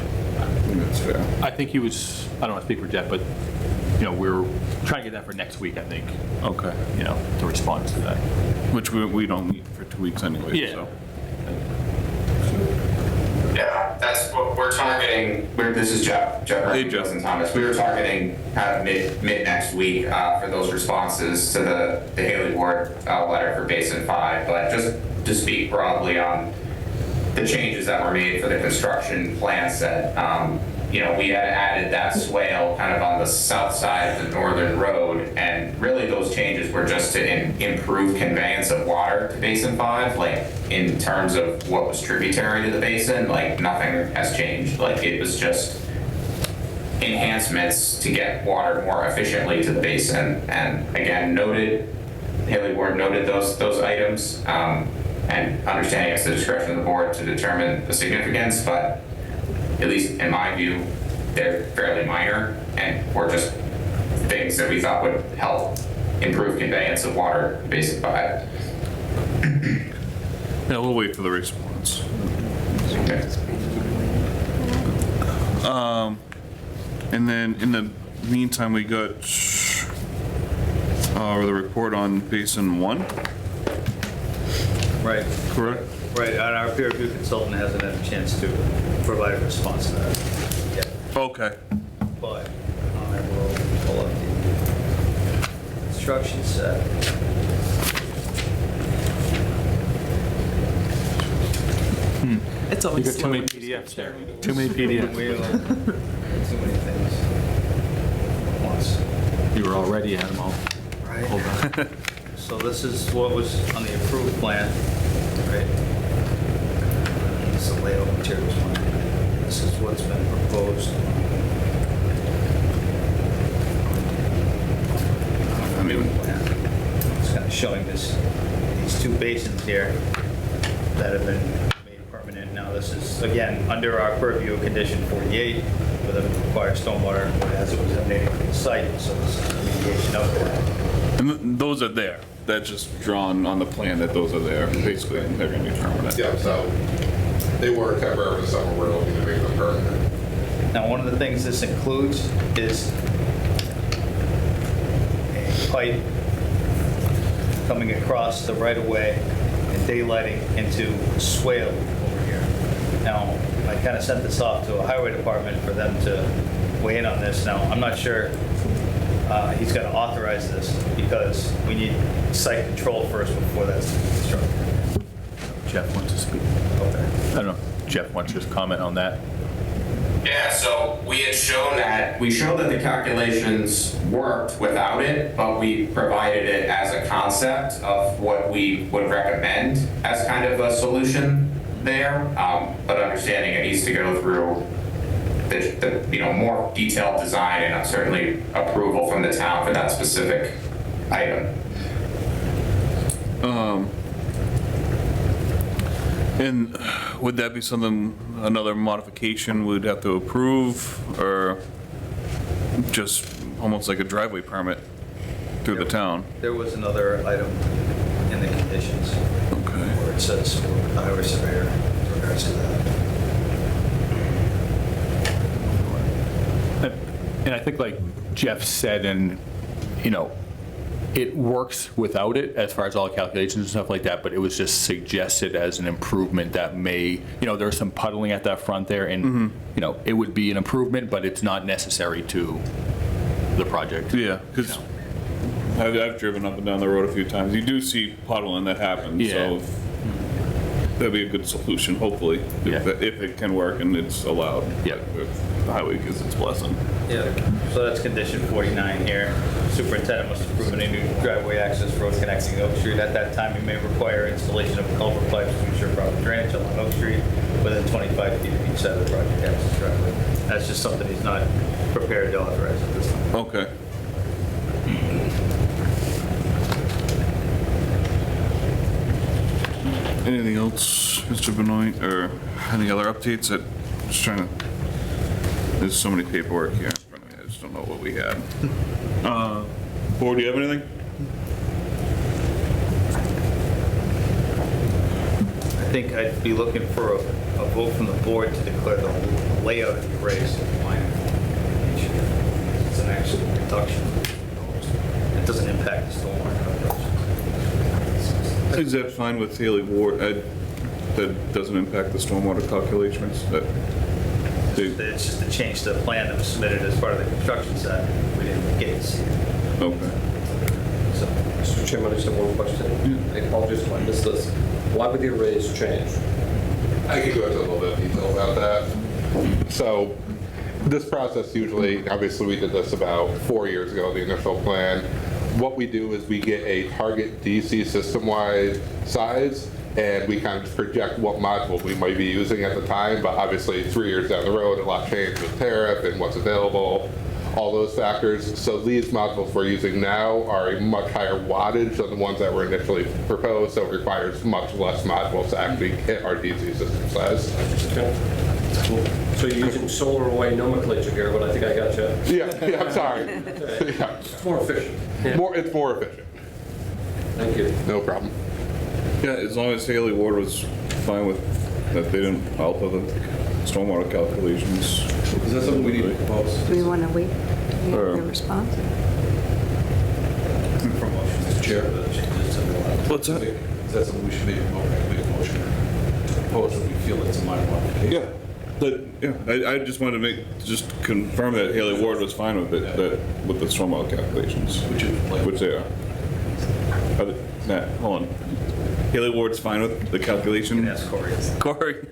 that's fair. I think he was, I don't want to speak for Jeff, but, you know, we're trying to get that for next week, I think. Okay. You know, to respond to that. Which we don't meet for 2 weeks anyway, Yeah. so. Yeah, that's what we're targeting. This is Jeff Hey, Jeff. Wilson Thomas. We were targeting kind of mid next week for those responses to the Haley Ward letter for Basin 5. But just to speak broadly on the changes that were made for the construction plan set, you know, we had added that swale kind of on the south side of the northern road, and really those changes were just to improve conveyance of water to Basin 5, like in terms of what was tributary to the basin, like nothing has changed. Like it was just enhancements to get water more efficiently to the basin. And again, Haley Ward noted those items, and understanding it's the discretion of the board to determine the significance, but at least in my view, they're fairly minor and were just things that we thought would help improve conveyance of water to Basin 5. Yeah, we'll wait for the response. Okay. And then in the meantime, we got the report on Basin 1. Right. Correct? Right, and our peer review consultant hasn't had a chance to provide a response to that yet. Okay. But I will pull up the construction set. It's You always got too slow. many PDFs there. Too many PDFs. Too many things at once. You were already at them all. Right. Hold on. So this is what was on the approved plan, right? This is the layout materials plan. This is what's been proposed. It's kind of showing these two basins here that have been made permanent. Now this is, again, under our purview of condition 48, where the required stormwater as it was emanating from the site, so this is remediation of that. And those are there. That's just drawn on the plan that those are there. Basically, they're going to be permanent. Yeah, so they were temporary for the summer, we're looking to make them permanent. Now, one of the things this includes is a pipe coming across the right-of-way and daylighting into a swale over here. Now, I kind of sent this off to a highway department for them to weigh in on this. Now, I'm not sure he's got to authorize this because we need site control first before that's constructed. Jeff wants to speak. Okay. I don't know. Jeff wants to just comment on that. Yeah, so we had shown that, we showed that the calculations worked without it, but we provided it as a concept of what we would recommend as kind of a solution there. But understanding it needs to go through the more detailed design and certainly approval from the town for that specific item. And would that be something, another modification we'd have to approve, or just almost like a driveway permit through the town? There was another item in the conditions. Okay. Where it says highway surveyor in regards to that. And I think like Jeff said, and, you know, it works without it as far as all the calculations and stuff like that, but it was just suggested as an improvement that may, you know, there's some puddling at that front there, and, you know, it would be an improvement, but it's not necessary to the project. Yeah, because I've driven up and down the road a few times. You do see puddling that happens, Yeah. so that'd be a good solution, hopefully, if it can work and it's allowed. Yeah. If the highway gives its blessing. Yeah, so that's condition 49 here. Superintendent must approve any new driveway access road connecting Oak Street. At that time, he may require installation of culvert pipes to ensure proper drainage along Oak Street within 25 feet of each side of the project access driveway. That's just something he's not prepared to authorize at this time. Okay. Anything else, Mr. Benoit, or any other updates? Just trying to, there's so many paperwork here in front of me, I just don't know what we had. Board, do you have anything? I think I'd be looking for a vote from the board to declare the layout of the race minor. It's an actual reduction. It doesn't impact the stormwater calculation. Is that fine with Haley Ward? That doesn't impact the stormwater calculations? It's just a change to the plan that was submitted as part of the construction set. We didn't get to see it. Okay. So, Mr. Chairman, I just have one question. I apologize if I missed this. Why would the arrays change? I could go into a little bit of detail about that. So this process usually, obviously we did this about 4 years ago, the initial plan. What we do is we get a target DC system-wide size, and we kind of project what module we might be using at the time, but obviously 3 years down the road, a lot changed with tariff and what's available, all those factors. So these modules we're using now are a much higher wattage than the ones that were initially proposed, so it requires much less modules to actually hit our DC system size. So you're using solar array nomenclature here, but I think I got you. Yeah, I'm sorry. Yeah. It's more efficient. It's more efficient. Thank you. No problem. Yeah, as long as Haley Ward was fine with that, they didn't alter the stormwater calculations. Is that something we need to propose? Do we want to wait to hear their response? Mr. Chair? What's that? Is that something we should make a motion to propose if we feel it's a minor modification? Yeah. I just wanted to just confirm that Haley Ward was fine with it, with the stormwater calculations, which they are. Hold on. Haley Ward's fine with the calculation? That's Corey. Corey?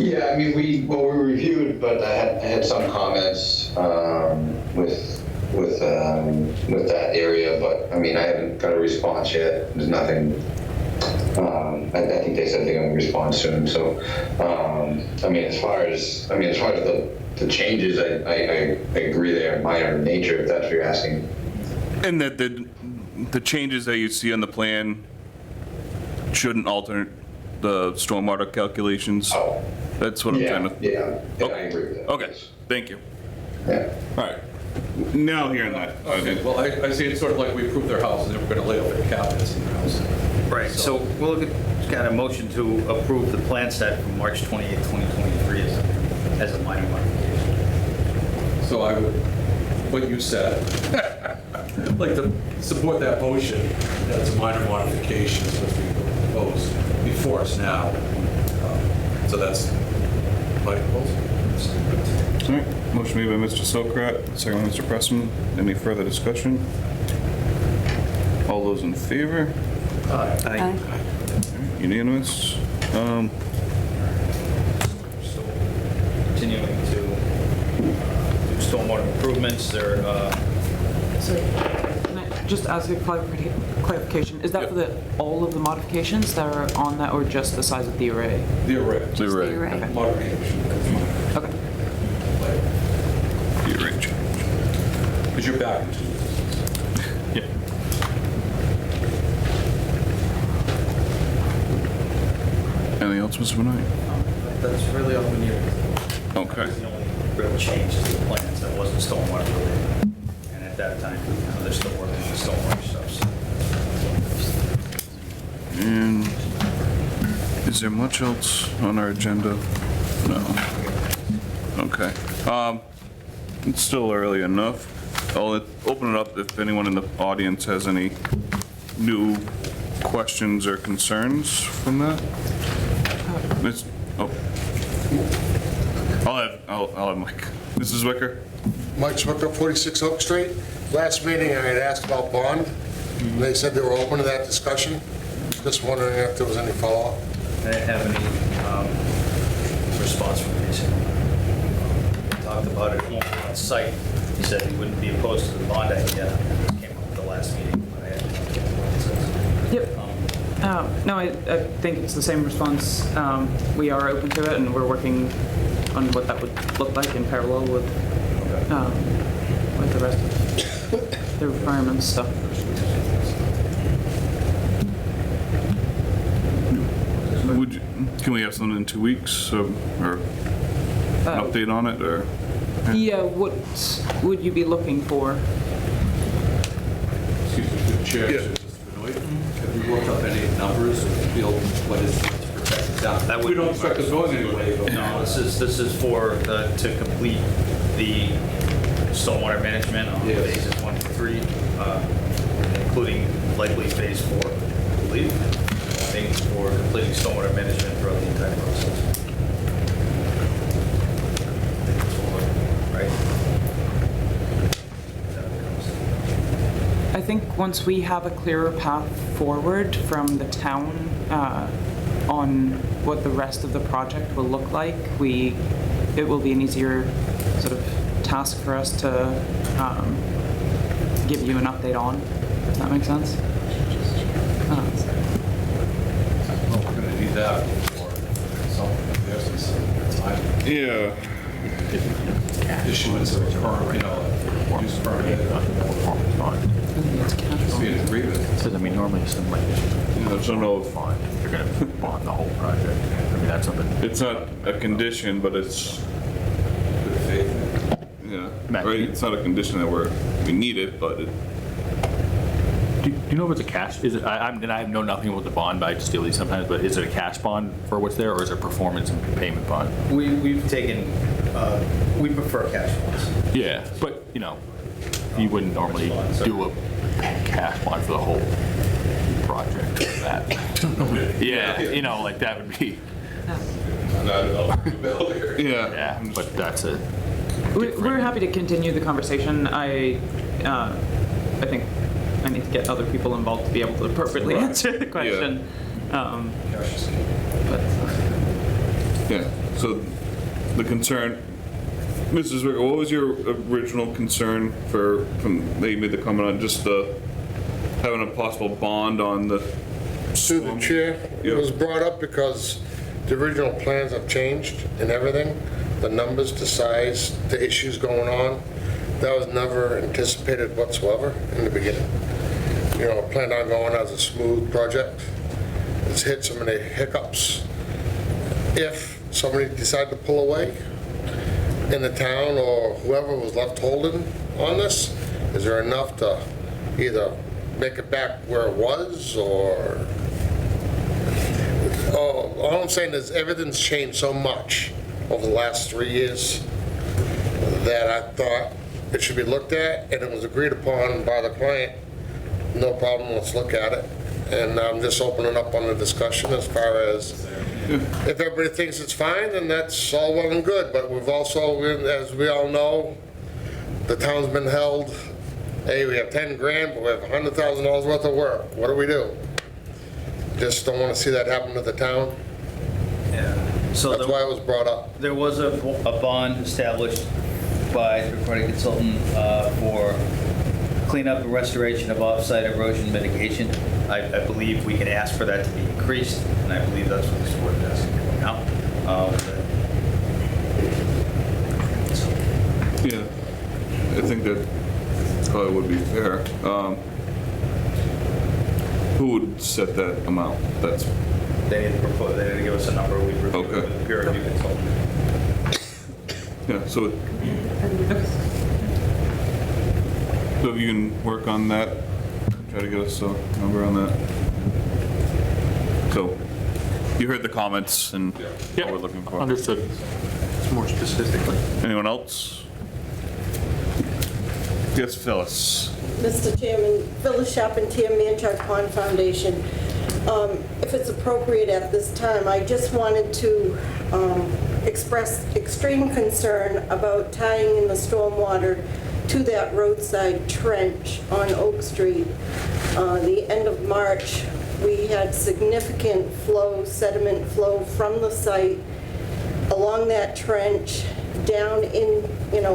Yeah, I mean, we reviewed, but I had some comments with that area, but I mean, I haven't got a response yet. There's nothing. I think they said they're going to respond soon. So, I mean, as far as the changes, I agree they are minor in nature, if that's what you're asking. And that the changes that you see on the plan shouldn't alter the stormwater calculations? Oh. That's what I'm trying to... Yeah, I agree with that. Okay, thank you. Yeah. All right. Now hearing that. Okay, well, I see it's sort of like we approved their house, and then we're going to lay out their cabinets in their house. Right, so we'll look at, got a motion to approve the plan set from March 28, 2023 as a minor modification. So I would, what you said, I'd like to support that motion. That's a minor modification, is what's being proposed before us now. So that's my proposal. All right, motion made by Mr. Sokrat, second by Mr. Pressman. Any further discussion? All those in favor? Aye. Unanimous. Continuing to do stormwater improvements, or, Can I just ask a clarification? Is that for all of the modifications that are on that, or just the size of the array? The array. The array. Okay. Modification. Okay. The array change. Because you're back into Yeah. Anything else, Mr. Benoit? that's really all we need. Okay. The only real change to the plans that wasn't stormwater related. And at that time, they're still working on the stormwater stuff, so. And is there much else on our agenda? No. Okay. It's still early enough. I'll open it up if anyone in the audience has any new questions or concerns from that. I'll have Mike. Mrs. Zwicker? Mike Zwicker, 46 Oak Street. Last meeting, I had asked about bond, and they said they were open to that discussion. Just wondering if there was any follow-up. I didn't have any response from Jason. We talked about it on site. He said he wouldn't be opposed to the bond idea. It came up at the last meeting, but I had Yep. No, I think it's the same response. We are open to it, and we're working on what that would look like in parallel with the rest of the requirements stuff. Can we have something in 2 weeks or an update on it, or? Yeah, what would you be looking for? Excuse me, through the chair, Mr. Benoit. Have you worked up any numbers or feel what is to protect the town? That would We don't be expect my us going anyway. but- No, this is for to complete the stormwater management on Yes. phases 1 to 3, including likely phase 4, I believe. I think for completing stormwater management throughout the entire process. I think that's what we're- right? I think once we have a clearer path forward from the town on what the rest of the project will look like, it will be an easier sort of task for us to give you an update on, if that makes sense. Well, we're going to need that for something like this, it's time. Yeah. Issuance of a permit, use permit. Be an agreement. Because, I mean, normally something like this, I don't know if you're going to bond the whole project. I mean, that's something. it's not a condition, but it's, Good faith. yeah, Matt, right? do you- It's not a condition that we need it, but it, Do you know if it's a cash, is it, and I know nothing about the bond, but I just deal with these sometimes, but is it a cash bond for what's there, or is it a performance and payment bond? We've taken, we prefer cash bonds. Yeah, but, you wouldn't normally do a cash bond for the whole project like that. Yeah, like that would be, Not at all. yeah, but that's a, We're happy to continue the conversation. I think I need to get other people involved to be able to appropriately answer the question. But yeah. So the concern, Mrs. Ricker, what was your original concern that you made the comment on, just having a possible bond on the? Through the chair, it was brought up because the original plans have changed and everything, the numbers, the size, the issues going on. That was never anticipated whatsoever in the beginning. You know, planned on going as a smooth project. It's hit so many hiccups. If somebody decided to pull away in the town or whoever was left holding on this, is there enough to either make it back where it was or... Oh, all I'm saying is everything's changed so much over the last 3 years that I thought it should be looked at, and it was agreed upon by the client. No problem, let's look at it. And I'm just opening up on the discussion as far as if everybody thinks it's fine, then that's all well and good. But we've also, as we all know, the town's been held, hey, we have 10 grand, but we have $100,000 worth of work. What do we do? Just don't want to see that happen to the town. Yeah. So that's why it was brought up. There was a bond established by the recording consultant for cleanup and restoration of off-site erosion mitigation. I believe we can ask for that to be increased, and I believe that's what this board is asking for now. Yeah, I think that probably would be fair. Who would set that amount? That's They didn't propose, they didn't give us a number, we reviewed it with the peer review consultant. Yeah, so if you can work on that, try to get us a number on that. So you heard the comments and what we're looking for. Understood. It's more specifically. Anyone else? Yes, Phyllis. Mr. Chairman, Phyllis Charpentier, Manchard Pond Foundation. If it's appropriate at this time, I just wanted to express extreme concern about tying in the stormwater to that roadside trench on Oak Street. The end of March, we had significant flow, sediment flow from the site along that trench, down in,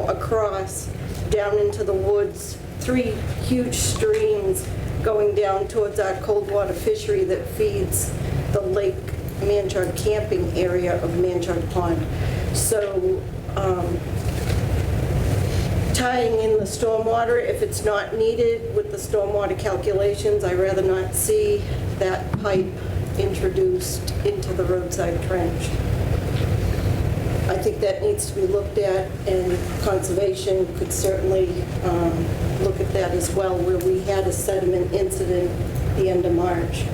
across, down into the woods, 3 huge streams going down towards our cold water fishery that feeds the Lake Manchard camping area of Manchard Pond. So tying in the stormwater, if it's not needed with the stormwater calculations, I'd rather not see that pipe introduced into the roadside trench. I think that needs to be looked at, and conservation could certainly look at that as well, where we had a sediment incident the end of March.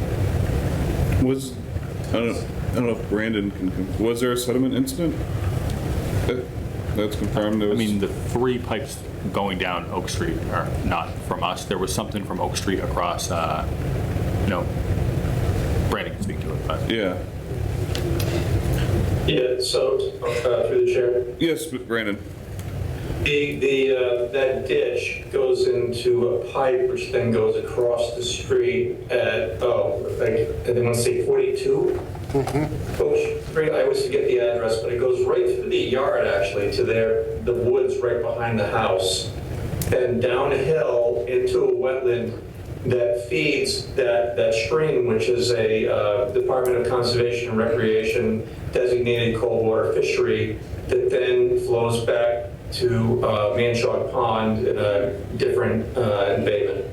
I don't know if Brandon can, was there a sediment incident? That's confirmed? I mean, the 3 pipes going down Oak Street are not from us. There was something from Oak Street across, Brandon can speak to it, but. Yeah. Yeah, so, through the chair. Yes, Brandon. That ditch goes into a pipe which then goes across the street at, I want to say 42? Oak Street, I always forget the address, but it goes right through the yard, actually, to the woods right behind the house, and downhill into a wetland that feeds that stream, which is a Department of Conservation and Recreation designated cold water fishery that then flows back to Manchard Pond in a different embayment.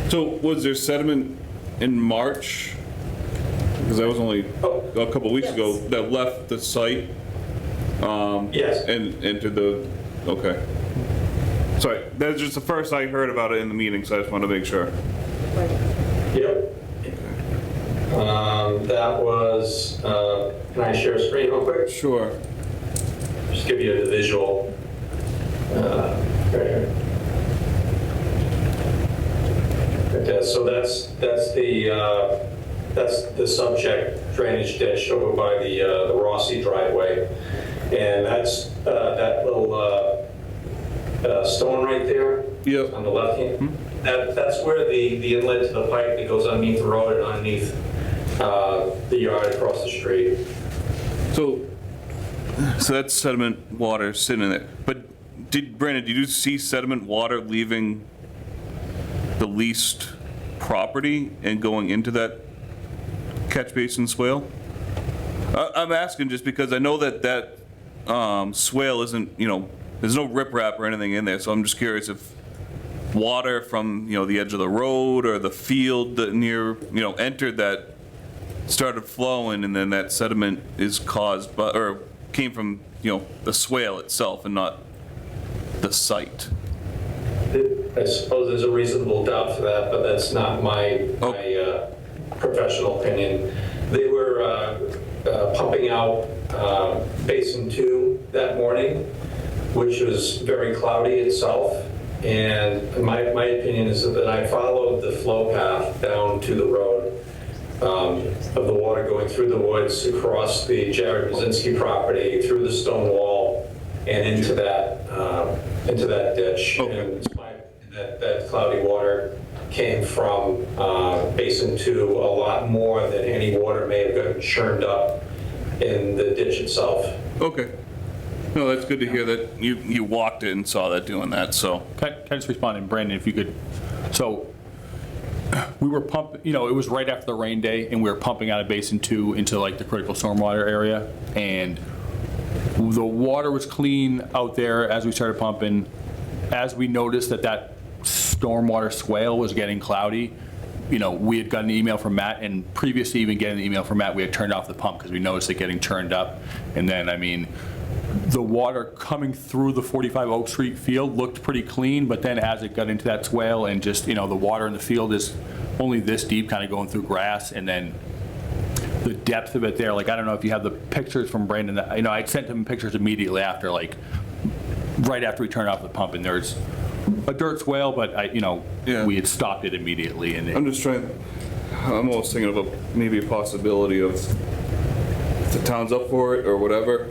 So was there sediment in March? Because that was only a couple weeks ago that left the site. Yes. And entered the, okay. Sorry, that's just the first I heard about it in the meeting, so I just wanted to make sure. Yep. That was, can I share a screen real quick? Sure. Just give you the visual. Right here. Okay, so that's the subject drainage ditch over by the Rossi driveway, and that's that little stone right there. Yep. On the left hand. That's where the inlet to the pipe that goes underneath the road and underneath the yard across the street. So So that's sediment water sitting in it. But Brandon, did you see sediment water leaving the leased property and going into that catch basin swale? I'm asking just because I know that swale isn't, there's no riprap or anything in there, so I'm just curious if water from, the edge of the road or the field that near, entered that, started flowing, and then that sediment is caused by, or came from, the swale itself and not the site. I suppose there's a reasonable doubt for that, but that's not my professional opinion. They were pumping out Basin 2 that morning, which was very cloudy itself. And my opinion is that I followed the flow path down to the road of the water going through the woods, across the Jared Brzezinski property, through the stone wall, and into that ditch. And that cloudy water came from Basin 2 a lot more than any water may have gotten churned up in the ditch itself. Okay. No, that's good to hear that you walked it and saw that doing that, so. Can I just respond, and Brandon, if you could, so we were pumping, it was right after the rain day, and we were pumping out of Basin 2 into like the critical stormwater area, and the water was clean out there as we started pumping. As we noticed that stormwater swale was getting cloudy, we had gotten an email from Matt, and previous to even getting the email from Matt, we had turned off the pump because we noticed it getting churned up. And then, the water coming through the 45 Oak Street field looked pretty clean, but then as it got into that swale and just, the water in the field is only this deep, kind of going through grass, and then the depth of it there, I don't know if you have the pictures from Brandon. I sent him pictures immediately after, right after we turned off the pump, and there's a dirt swale, but we had stopped it immediately. And I'm almost thinking of maybe a possibility of if the town's up for it or whatever.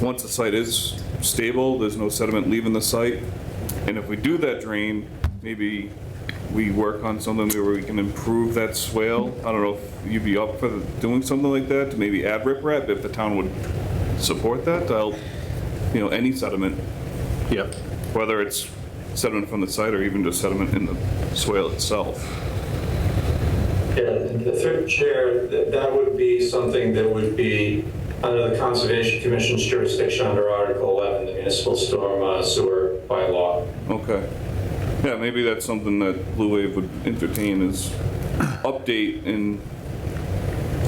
Once the site is stable, there's no sediment leaving the site, and if we do that drain, maybe we work on something where we can improve that swale. I don't know if you'd be up for doing something like that, to maybe add riprap, if the town would support that, to help, any sediment. Yep. Whether it's sediment from the site or even just sediment in the swale itself. Yeah, through chair, that would be something that would be under the Conservation Commission's jurisdiction under Article 11, the Municipal Storm Sewer Bylaw. Okay. Yeah, maybe that's something that Blue Wave would entertain, is update and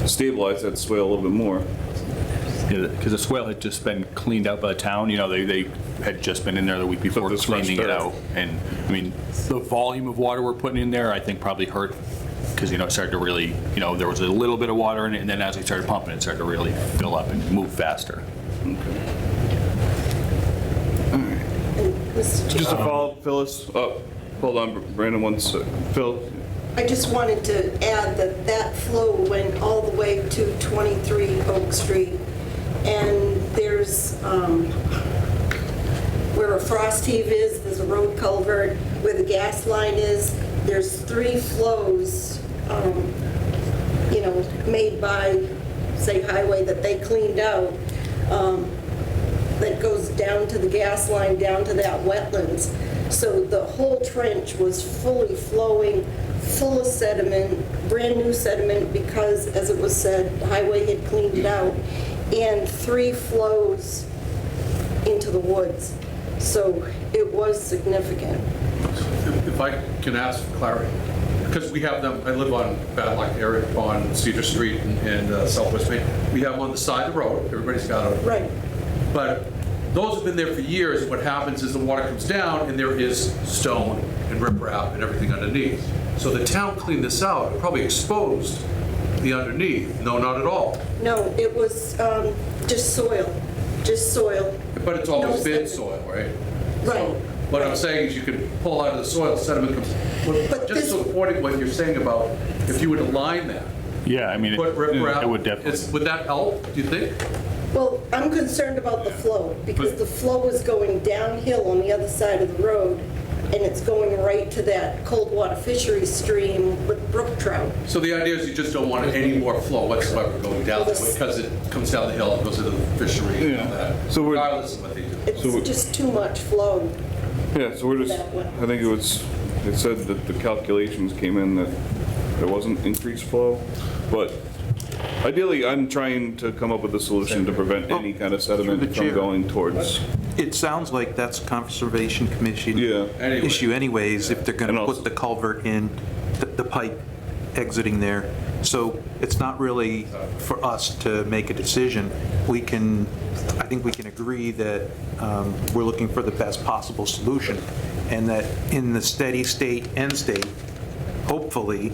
stabilize that swale a little bit more. Because the swale had just been cleaned out by the town. They had just been in there the week before cleaning it out. And the volume of water we're putting in there, I think probably hurt, because it started to really, there was a little bit of water in it, and then as we started pumping, it started to really fill up and move faster. Okay. All right. Just a follow-up, Phyllis. Oh, hold on, Brandon, one sec. Phil. I just wanted to add that flow went all the way to 23 Oak Street, and there's where a frost heave is, there's a road culvert, where the gas line is, there's 3 flows, made by, say, highway that they cleaned out, that goes down to the gas line, down to that wetlands. So the whole trench was fully flowing, full of sediment, brand new sediment, because, as it was said, the highway had cleaned it out, and 3 flows into the woods. So it was significant. If I can ask for clarity, because we have them, I live on Bad Luck area on Cedar Street and Southwest Main. We have them on the side of the road, everybody's got them. Right. But those have been there for years. What happens is the water comes down and there is stone and riprap and everything underneath. So the town cleaned this out, it probably exposed the underneath. No, not at all. No, it was just soil. But it's always been soil, right? Right. What I'm saying is you can pull out of the soil, sediment comes. But just to the point of what you're saying about if you were to line that. Yeah, put riprap, it would definitely. Would that help, do you think? Well, I'm concerned about the flow, because the flow was going downhill on the other side of the road, and it's going right to that cold water fishery stream with brook trout. So the idea is you just don't want any more flow whatsoever going down there because it comes down the hill and goes into the fishery and all that, So regardless of what they do. It's just too much flow. Yeah, so we're just, I think it said that the calculations came in that there wasn't increased flow, but ideally, I'm trying to come up with a solution to prevent any kind of sediment from going towards. It sounds like that's a Conservation Commission Anyway. issue anyways, if they're going to put the culvert in, the pipe exiting there. So it's not really for us to make a decision. I think we can agree that we're looking for the best possible solution, and that in the steady state, end state, hopefully,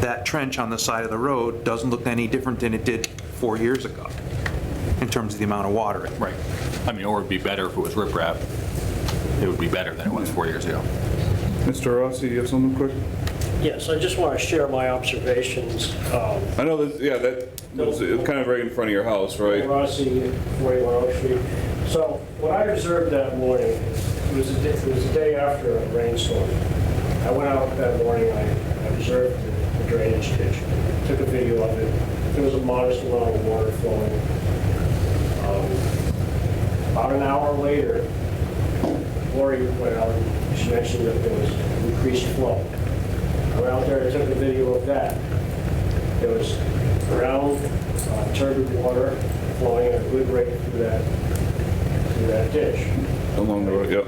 that trench on the side of the road doesn't look any different than it did 4 years ago in terms of the amount of watering. Right. I mean, or it'd be better if it was riprap. It would be better than it was 4 years ago. Mr. Rossi, you have something quick? Yes, I just want to share my observations. I know that, yeah, it's kind of right in front of your house, right? Rossi, 41 Oak Street. So what I observed that morning, it was the day after a rainstorm. I went out that morning, I observed the drainage ditch, took a video of it. There was a modest amount of water flowing. About an hour later, Lori went out and she mentioned that there was increased flow. I went out there and took a video of that. There was brown, turbid water flowing at a good rate through that ditch. Along the road, yep.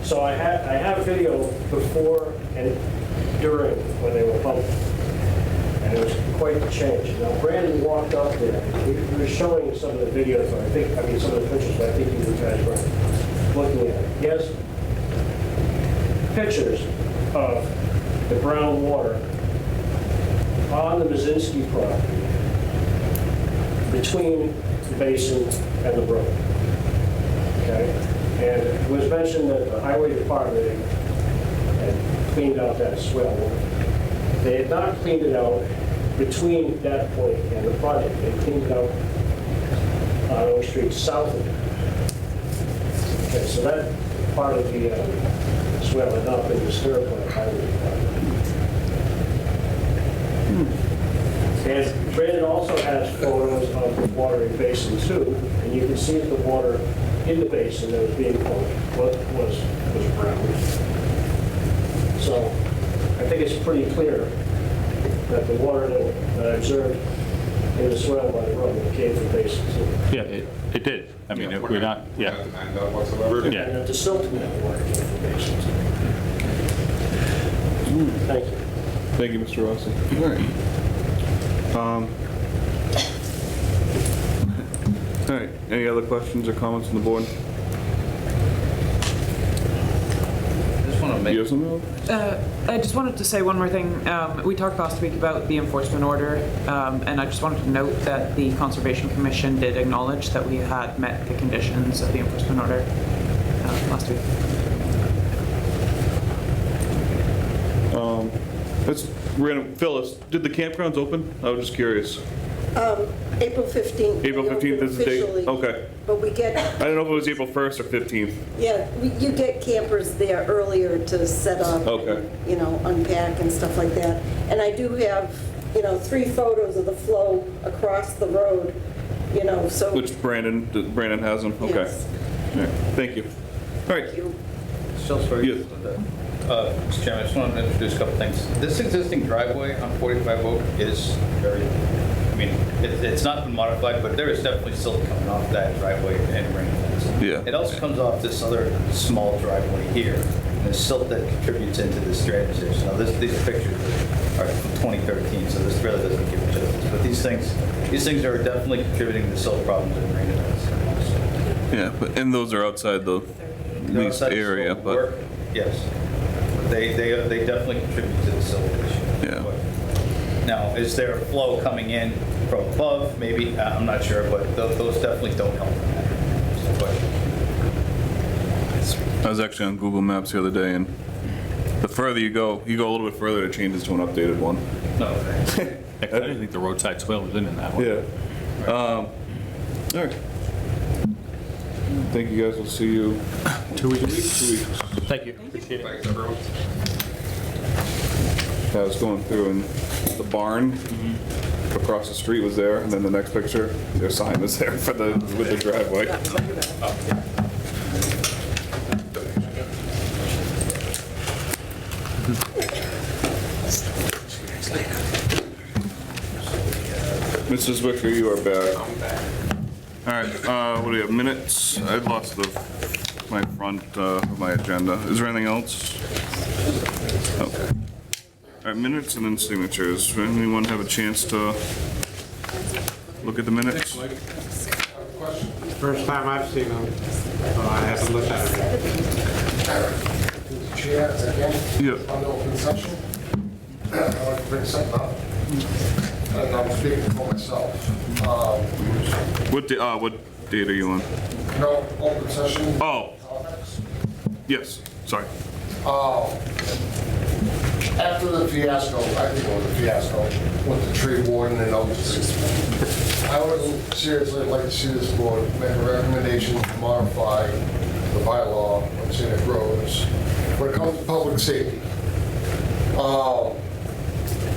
So I have video before and during when they were pumping, and it was quite the change. Now Brandon walked up there. He was showing some of the videos, some of the pictures, but I think you guys were looking at it. He has pictures of the brown water on the Mazinski property between the basin and the brook. Okay? And it was mentioned that the highway department had cleaned out that swell. They had not cleaned it out between that point and the project. They cleaned it out on Oak Street south of it. Okay, so that part of the swell had not been disturbed by the highway department. And Brandon also has photos of the watering basin too, and you can see that the water in the basin that was being pumped was brown. So I think it's pretty clear that the water that I observed in the swell by the road came from the basin too. Yeah, it did. I mean, we're not, yeah. And that the silt in that water came from the basin too. Thank you. Thank you, Mr. Rossi. All right. All right, any other questions or comments from the board? You have something else? I just wanted to say one more thing. We talked last week about the enforcement order, and I just wanted to note that the Conservation Commission did acknowledge that we had met the conditions of the enforcement order last week. That's random. Phyllis, did the campgrounds open? I was just curious. April 15th. April 15th is the date? Officially. Okay. But we get, I don't know if it was April 1st or 15th. yeah, you get campers there earlier to set up. Okay. And, unpack and stuff like that. And I do have, 3 photos of the flow across the road, so. Which Brandon has them? Okay. Yes. All right. Thank you. All right. Still sorry. Yes. Mr. Chairman, I just wanted to introduce a couple things. This existing driveway on 45 Oak is very, it's not been modified, but there is definitely silt coming off that driveway and rain fence. Yeah. It also comes off this other small driveway here. And there's silt that contributes into this drainage issue. Now, these pictures are from 2013, so this really doesn't give it justice. But these things are definitely contributing to the silt problems and rain events. Yeah, and those are outside the leased area, but. Yes. They definitely contribute to the silt issue. Yeah. Now, is there a flow coming in from above? Maybe, I'm not sure, but those definitely don't help in that. I was actually on Google Maps the other day, and the further you go a little bit further, it changes to an updated one. No, okay. I didn't think the roadside swale was in that one. Yeah. All right. Thank you guys, we'll see you. 2 weeks. 2 weeks. Thank you. Appreciate it. Thanks, everyone. I was going through and the barn across the street was there, and then the next picture, their sign was there for the, with the driveway. Mrs. Wicker, you are back. All right, what do we have, minutes? I lost my front of my agenda. Is there anything else? Okay. All right, minutes and then signatures. Anyone have a chance to look at the minutes? First time I've seen them, so I haven't looked at it. Chair, again? Yeah. On the open session, I'd like to bring something up. And I'm speaking for myself. What date are you on? No, open session. Oh. Yes, sorry. After the fiasco, I think it was a fiasco, with the tree warden and others, I would seriously like to see this board make a recommendation to modify the bylaw on scenic roads when it comes to public safety.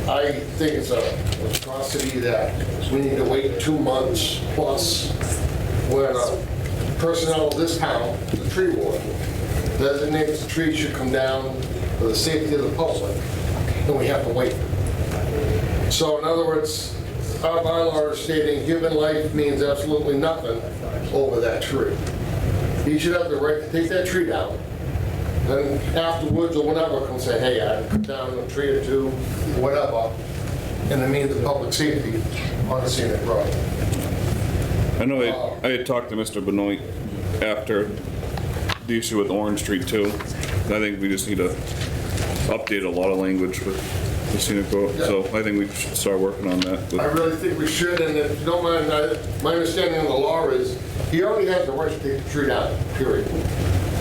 I think it's a atrocity that we need to wait 2 months plus when personnel of this town, the tree warden, designates the tree should come down for the safety of the public, then we have to wait. So in other words, our bylaw is stating human life means absolutely nothing over that tree. He should have the right to take that tree down. Then afterwards or whatever, come say, hey, I cut down a tree or two, whatever, in the means of public safety on a scenic road. I know I had talked to Mr. Benoit after the issue with Orange Street too. I think we just need to update a lot of language with the scenic road, so I think we should start working on that. I really think we should, and if you don't mind, my understanding of the law is he already has the right to take the tree down, period.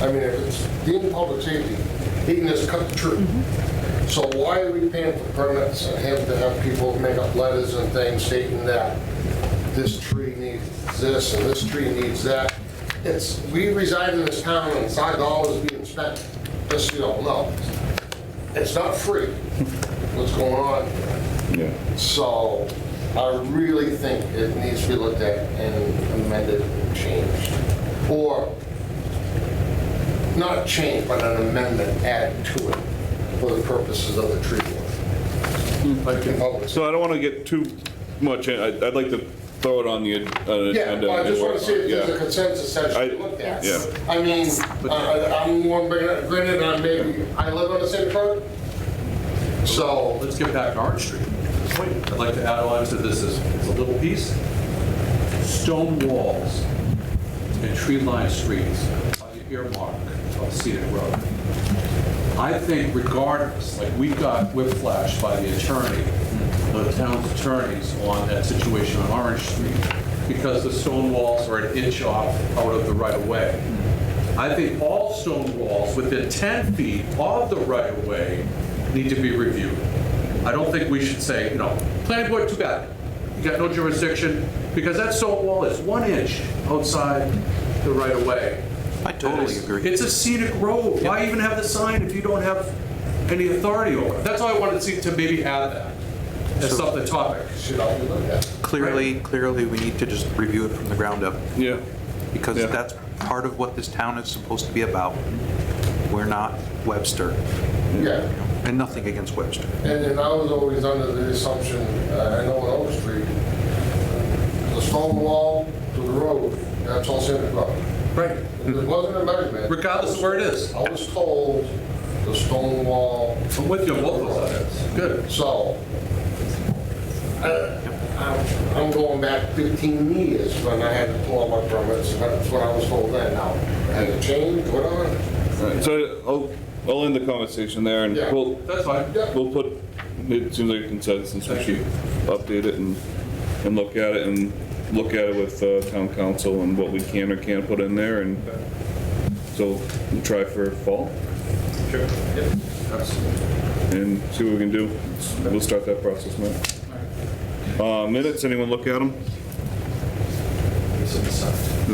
I mean, if it's deemed public safety, he can just cut the tree. So why are we paying for permits and having to have people make up letters and things stating that this tree needs this and this tree needs that? We reside in this town and it's our dollars being spent, just so you don't know. It's not free, what's going on. Yeah. So I really think it needs to be looked at and amended and changed. Or not changed, but an amendment added to it for the purposes of the tree warden. So I don't want to get too much in. I'd like to throw it on the agenda. Yeah, well, I just want to see if there's a Yeah. consensus that should be looked at. Yeah. I mean, I'm one granted, I live on the same road, so. Let's get back to Orange Street. I'd like to add on to this is a little piece. Stone walls and tree-lined streets are the earmark of scenic road. I think regardless, like we're whiplashed by the attorney, the town's attorneys on that situation on Orange Street because the stone walls are an inch off out of the right-of-way. I think all stone walls within 10 feet of the right-of-way need to be reviewed. I don't think we should say, planning board, too bad. You got no jurisdiction, because that stone wall is 1 inch outside the right-of-way. I totally agree. It's a scenic road. Why even have the sign if you don't have any authority over it? That's all I wanted to see, to maybe add that as something topic. Should all be looked at. Clearly, we need to just review it from the ground up. Yeah. Because that's part of what this town is supposed to be about. We're not Webster. Yeah. And nothing against Webster. And I was always under the assumption, I know on Oak Street, the stone wall to the road, that's all scenic road. Right. It wasn't a measurement. Regardless of where it is. I was told the stone wall. I'm with you on both of those. Good. So, I'm going back 15 years when I had to pull out my permits. That's what I was told then. Now, has it changed? What on? All right, so I'll end the conversation there, and we'll put, it seems like a consensus, we should update it and look at it, with town council and what we can or can't put in there, and so we'll try for fall. Sure. Yep. And see what we can do. We'll start that process now. Minutes, anyone look at them?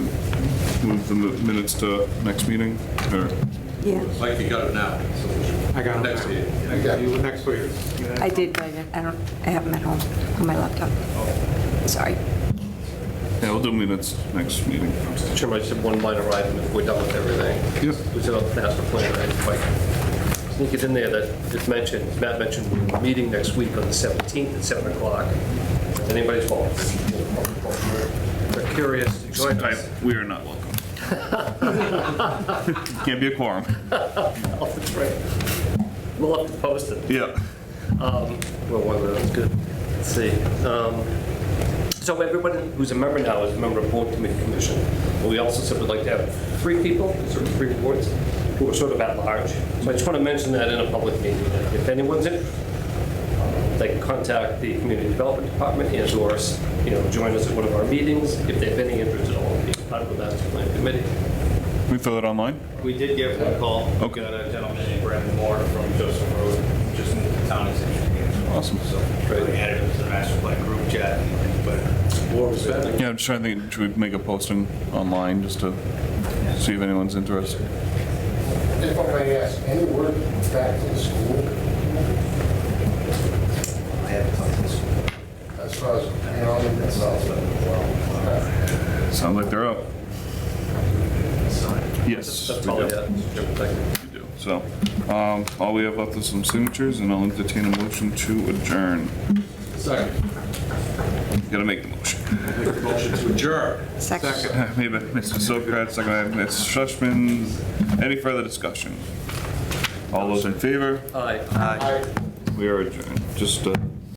move the minutes to next meeting, or? Yeah, Like you got it now. I got Next them. meeting. I got you next week. I did, but I have them at home on my laptop. Sorry. Yeah, we'll do minutes next meeting. Mr. Chairman, I just have one minor item if we're done with everything. Yep. Which is about the master plan, right? If I sneak it in there that it's mentioned, Matt mentioned we're meeting next week on the 17th at 7 o'clock. It's anybody's fault. If they're curious to join us. We are not welcome. Can't be a quorum. Oh, that's right. We'll have to post it. Yeah. Well, that's good. Let's see. So everybody who's a member now is a member of board committee commission. But we also said we'd like to have 3 people, sort of 3 boards, who are sort of at large. So I just want to mention that in a public meeting. If anyone's interested, they can contact the community development department and or, join us at one of our meetings if they have any interest at all in being part of the master plan committee. Can we fill it online? We did get one call. Okay. We got a gentleman named Brandon Moore from Joseph Road, just in the town is interested. Awesome. So we added it to the master plan group chat, but More respect. Yeah, I'm just trying to think, should we make a posting online just to see if anyone's interested? If I may ask, any word back to the school? I haven't talked to this. As far as, it's not. Sounds like they're up. Yes. That's we all I do. had, Mr. Chairman. Thank you. We do. So, all we have left is some signatures, and I'll entertain a motion to adjourn. Second. Gotta make the motion. Make the motion to adjourn. Second. Made by Mr. Sokrat, second by Ms. Schushman. Any further discussion? All those in favor? Aye. Aye. We are adjourned. Just